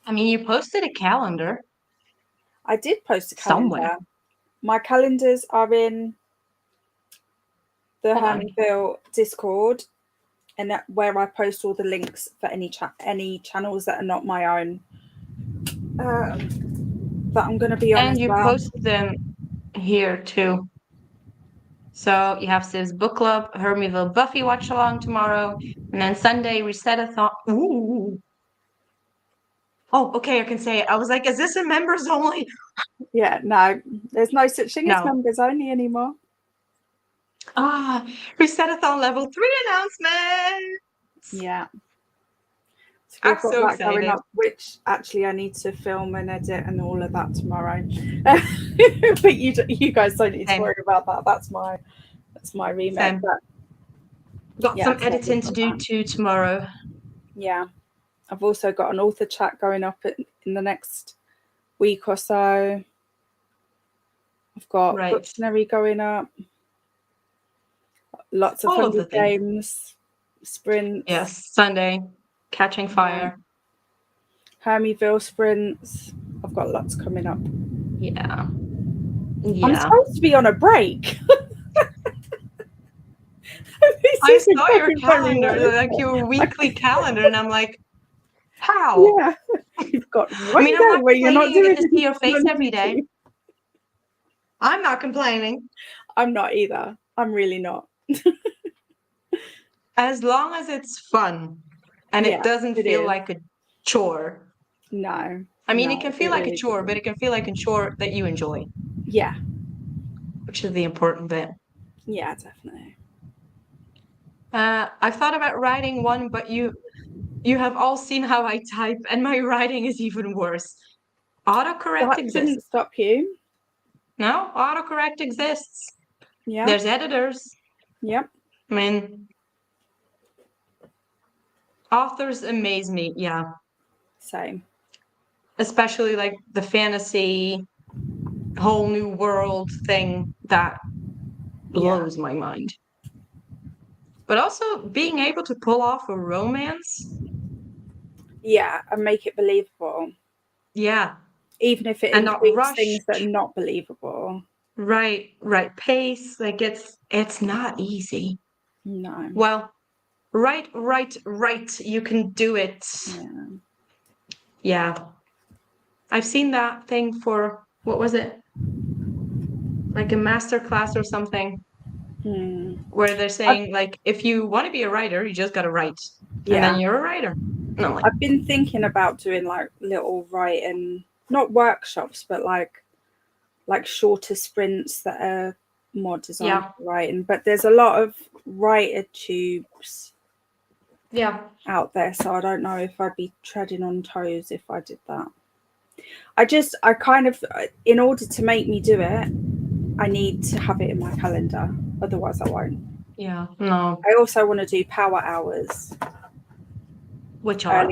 I mean, you posted a calendar. I did post a calendar. Somewhere. My calendars are in the Hold on. Hermieville Discord, and where I post all the links for any channels that are not my own. But I'm going to be on And as you well. posted them here too. So you have Civ's book club, Hermieville Buffy watch along tomorrow, and then Sunday reset-a-thon. Ooh. Oh, okay, I can say it. I was like, is this a members only? Yeah, no, there's no such thing as No. members only anymore. Reset-a-thon level 3 announcement. Yeah. So I'm we've got so that going excited. up, which actually I need to film and edit and all of that tomorrow. But you guys don't need to Same. worry about that. That's my remit. Same. But Got yeah, some it's not editing to do fun. too tomorrow. Yeah. I've also got an author chat going up in the next week or so. I've got Right. Booktionary going up. Lots of All of the 100 things. games, sprints. Yes, Sunday, Catching Fire. Hermieville sprints. I've got lots coming up. Yeah. I'm supposed to be on a break. I saw your calendar, like your weekly calendar, and I'm like, how? Yeah, you've got one day I'm not where you're not complaining. I doing get to see your anything face on every day. YouTube. I'm not complaining. I'm not either. I'm really not. As long as it's fun and Yeah, it doesn't it feel is. like a chore. No. I mean, no, it can feel like a really chore, doesn't. but it can feel like a chore that you enjoy, Yeah. which is the important bit. Yeah, definitely. I've thought about writing one, but you have all seen how I type, and my writing is even worse. Autocorrect That exists. shouldn't stop you. No, autocorrect exists. Yeah. There's editors. Yep. I mean, authors amaze me. Yeah. Same. Especially like the fantasy whole new world thing that blows my mind. But also being able to pull off a romance. Yeah, and make it believable. Yeah. Even if it And not includes rushed. things that are not believable. Right pace. Like it's not easy. No. Well, right. You can do it. Yeah. I've seen that thing for, what was it? Like a master class or something. Where they're saying, like, if you want to be a writer, you just got to write. Yeah. And then you're a writer. And I'm like, I've been thinking about doing like little writing, not workshops, but like shorter sprints that are more designed for writing. But there's a lot of writer tubes out there, so I don't know if I'd be treading on toes if I did that. I kind of, in order to make me do it, I need to have it in my calendar, otherwise I won't. Yeah, no. I also want to do power hours. Which are?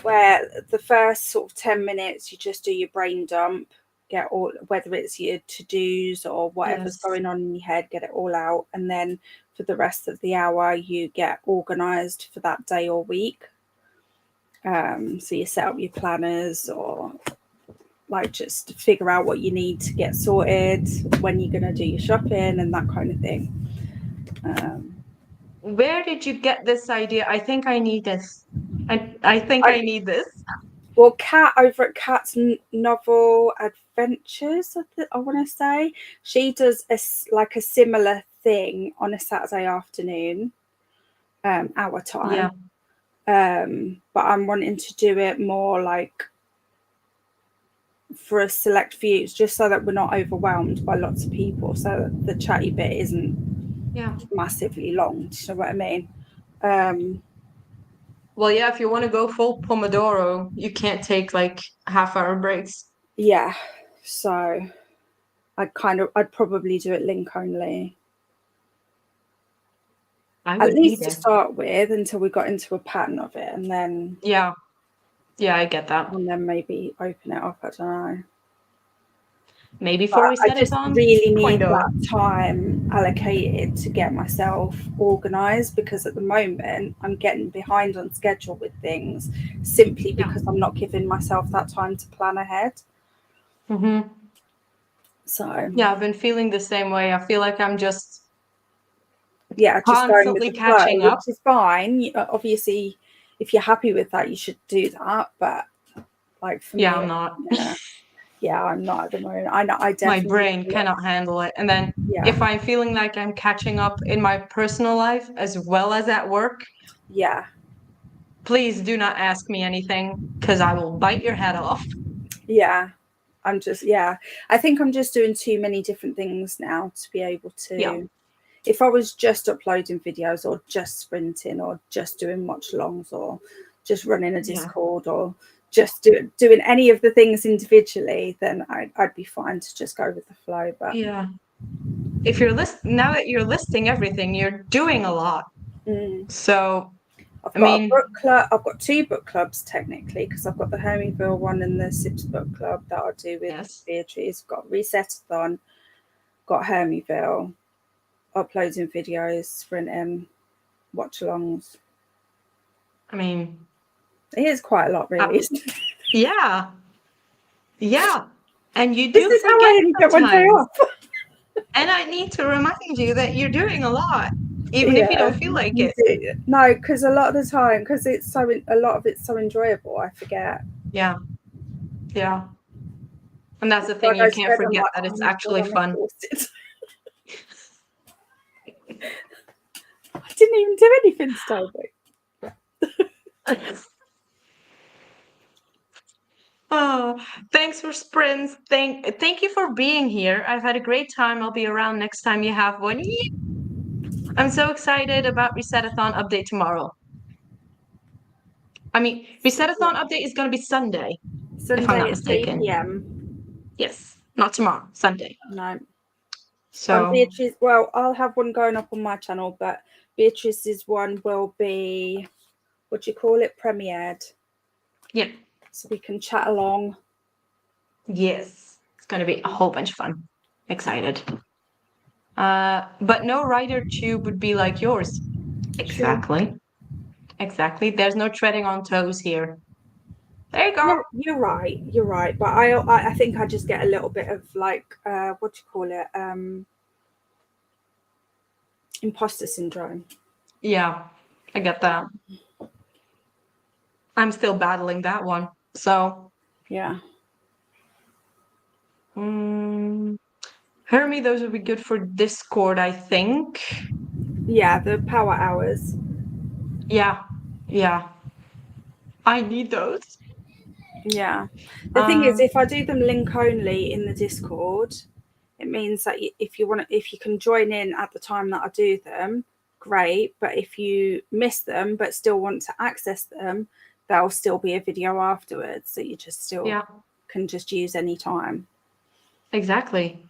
Where the first sort of 10 minutes you just do your brain dump, get all, whether it's your to-dos or whatever's going on in your head, get it all out, and then for the rest of the hour you get organized for that day or week. So you set up your planners, or like just figure out what you need to get sorted, when you're going to do your shopping and that kind of thing. Where did you get this idea? I think I need this. I think I need this. Well, Kat over at Kat's Novel Adventures, I want to say, she does a similar thing on a Saturday afternoon, our time. But I'm wanting to do it more like for a select few, just so that we're not overwhelmed by lots of people, so that the chatty bit isn't massively long. Do you know what I mean? Well, yeah, if you want to go full Pomodoro, you can't take like half-hour breaks. Yeah, so I'd probably do it link only. At least to start with, until we got into a pattern of it, and then yeah, I get that. And then maybe open it up. I don't know. Maybe for I just really need that time allocated to get myself organized, because at the moment I'm getting behind on schedule with things simply because I'm not giving myself that time to plan ahead. So yeah, I've been feeling the same way. I feel like I'm just just going with the catching flow, up, which is fine. Obviously, if you're happy with that, you should do that. But Like for Yeah, me, I'm not. yeah, I'm not at the moment. I know, I My definitely brain cannot handle it. And then Yeah, if I'm feeling like I'm catching up in my personal life as well as at work, yeah, please do not ask me anything because I will bite your head off. yeah. I think I'm just doing too many different things now to be able to. Yeah. If I was just uploading videos or just sprinting or just doing watch longs or just running a Discord or just doing any of the things individually, then I'd be fine to just go with the flow. But Yeah. If you're now that you're listing everything, you're doing a lot. So I've I got mean, a book club. I've got 2 book clubs technically because I've got the Hermieville one and the Sips book club that I do with Beatrice. I've got Resetathon, got Hermieville, uploading videos, sprinting, watch-alongs. I mean, It is quite a lot, really. Yeah. Yeah. And you This do is how I only forget get one day sometimes. off. And I need to remind you that you're doing a lot, even if you don't feel like it. No, because a lot of the time, because a lot of it's so enjoyable, I forget. Yeah. Yeah. And that's the So I thing, go you to can't bed, I'm forget like, that oh it's my God, actually I'm fun. exhausted. I didn't even do anything today. Oh, thanks for sprints. Thank you for being here. I've had a great time. I'll be around next time you have one. I'm so excited about Resetathon update tomorrow. I mean, Resetathon update is going to be Sunday, if I'm not Sunday at 3 mistaken. p.m. Yes, not tomorrow, Sunday. No. So Beatrice, well, I'll have one going up on my channel, but Beatrice's one will be, what do you call it, premiered. Yeah. So we can chat along. Yes, it's going to be a whole bunch of fun. Excited. But no rider tube would be like yours. Exactly. True. Exactly. There's no treading on toes here. There you go. You're right. You're right. But I think I just get a little bit of like, what do you call it? Imposter syndrome. Yeah, I get that. I'm still battling that one. So yeah. Hermie, those would be good for Discord, I think. Yeah, the power hours. Yeah. Yeah. I need those. Yeah. The thing is, if I do them link only in the Discord, it means that if you can join in at the time that I do them, great. But if you miss them but still want to access them, there'll still be a video afterwards. So you just still can just use any time. Exactly.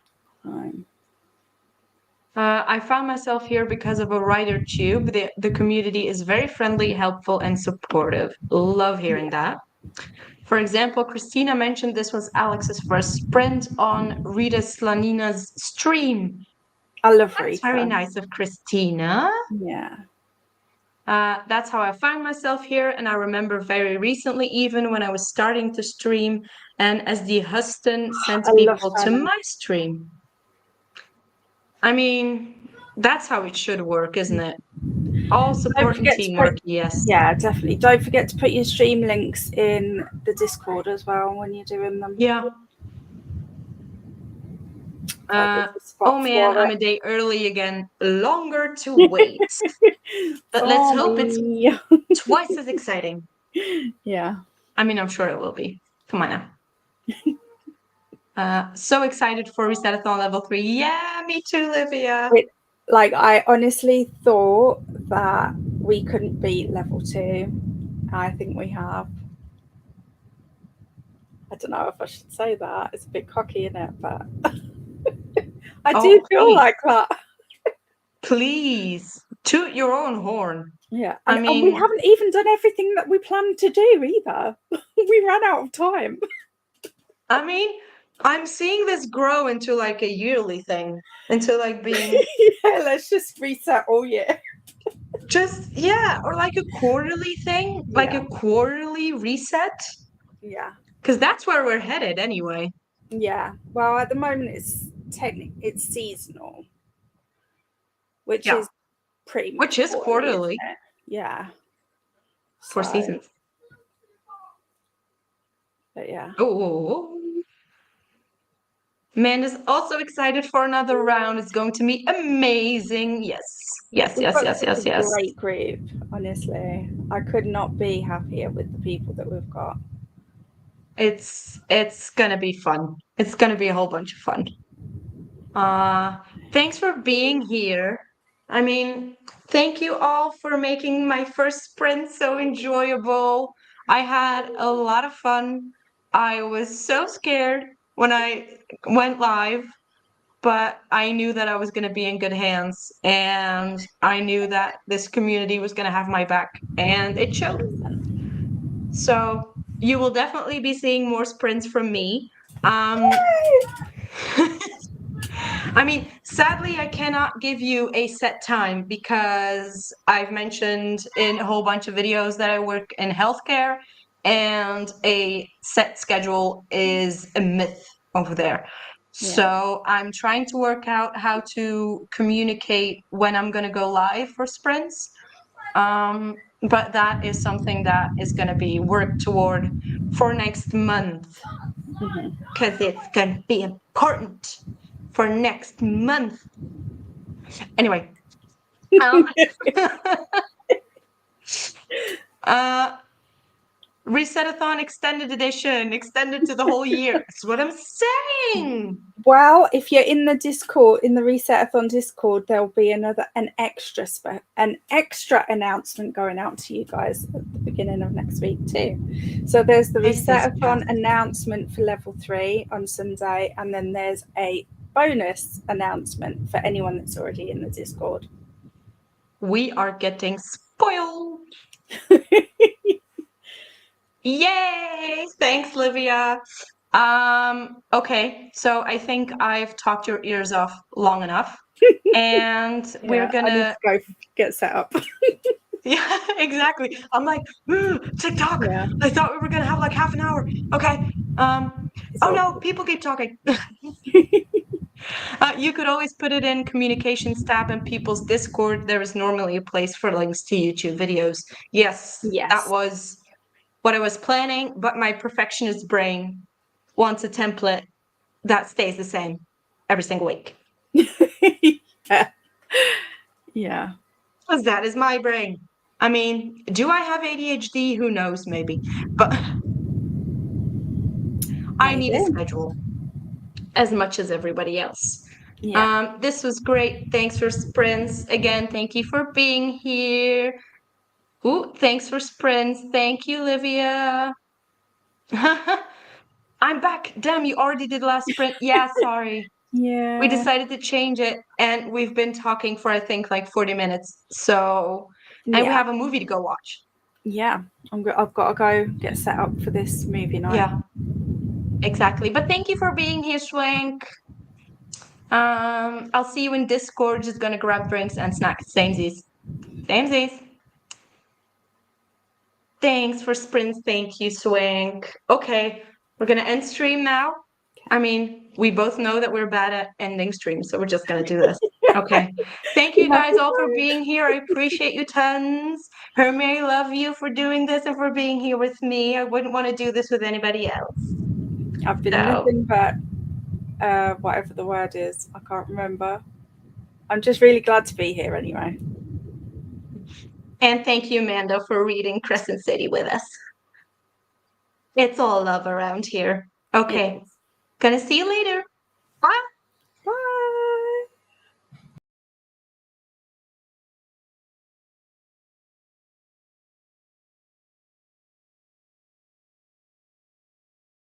I found myself here because of a writer tube. The community is very friendly, helpful, and supportive. Love hearing that. For example, Christina mentioned this was Alex's first sprint on Rita Slanina's stream. I love That's Rita. very nice of Christina. Yeah. That's how I found myself here. And I remember very recently, even when I was starting to stream, and as the Huston sent people to my stream. I mean, that's how it should work, isn't it? All support and teamwork, yes. Yeah, definitely. Don't forget to put your stream links in the Discord as well when you're doing them. Yeah. Oh man, I'm a day early again. Longer to wait. But let's hope it's twice as exciting. Yeah. I mean, I'm sure it will be. Come on now. So excited for Resetathon level 3. Yeah, me too, Livia. I honestly thought that we couldn't beat level 2. I think we have. I don't know if I should say that. It's a bit cocky, isn't it? But I do feel like that. Please, toot your own horn. Yeah. And we haven't even done everything that we planned to do either. We ran out of time. I mean, I'm seeing this grow into like a yearly thing, into like being let's just reset all year. Or like a quarterly thing, like a quarterly reset. Yeah. Because that's where we're headed anyway. Yeah. Well, at the moment it's seasonal, which is pretty much quarterly. Yeah. 4 seasons. But yeah. Oh. Amanda's also excited for another round. It's going to be amazing. Yes. Yes, We've yes, got yes, such yes, a yes. great group, honestly. I could not be happier with the people that we've got. It's gonna be fun. It's gonna be a whole bunch of fun. Thanks for being here. I mean, thank you all for making my first sprint so enjoyable. I had a lot of fun. I was so scared when I went live, but I knew that I was going to be in good hands, and I knew that this community was going to have my back, and it showed. So you will definitely be seeing more sprints from me. I mean, sadly, I cannot give you a set time because I've mentioned in a whole bunch of videos that I work in healthcare, and a set schedule is a myth over there. Yeah. So I'm trying to work out how to communicate when I'm going to go live for sprints. But that is something that is going to be worked toward for next month, because it's going to be important for next month. Anyway, um, Resetathon extended edition, extended to the whole year. That's what I'm saying. Well, if you're in the Discord, in the Resetathon Discord, there'll be an extra announcement going out to you guys at the beginning of next week too. So there's the This is Resetathon announcement for level 3 on Sunday, and then there's a bonus announcement for anyone that's already in the Discord. We are getting spoiled. Yay! Thanks, Livia. Okay, so I think I've talked your ears off long enough, and we're I need gonna to go get set up. yeah, exactly. I'm like, TikTok. Yeah. I thought we were gonna have like half an hour. Okay. It's Oh no, awful. people keep talking. You could always put it in communications tab in people's Discord. There is normally a place for links to YouTube videos. Yes, Yes. that was what I was planning, but my perfectionist brain wants a template that stays the same every single week. Yeah. Yeah. Because that is my brain. I mean, do I have ADHD? Who knows, maybe. But I need a Maybe. schedule as much as everybody else. Yeah. This was great. Thanks for sprints. Again, thank you for being here. Ooh, thanks for sprints. Thank you, Livia. I'm back. Damn, you already did last sprint. Yeah, sorry. Yeah. We decided to change it, and we've been talking for, I think, like 40 minutes. So, and we have a movie to go watch. Yeah. I've got to go get set up for this movie night. Yeah, exactly. But thank you for being here, Swank. I'll see you in Discord. Just gonna grab drinks and snacks. Samesies. Samesies. Thanks for sprints. Thank you, Swank. Okay, we're gonna end stream now. I mean, we both know that we're bad at ending streams, so we're just gonna do this. Okay. Thank you guys all for being here. I appreciate you tons. Hermie, I love you for doing this and for being here with me. I wouldn't want to do this with anybody else. I've been nothing but whatever the word is. I can't remember. I'm just really glad to be here anyway. And thank you, Amanda, for reading Crescent City with us. It's all love around here. Okay. Gonna see you later. Bye.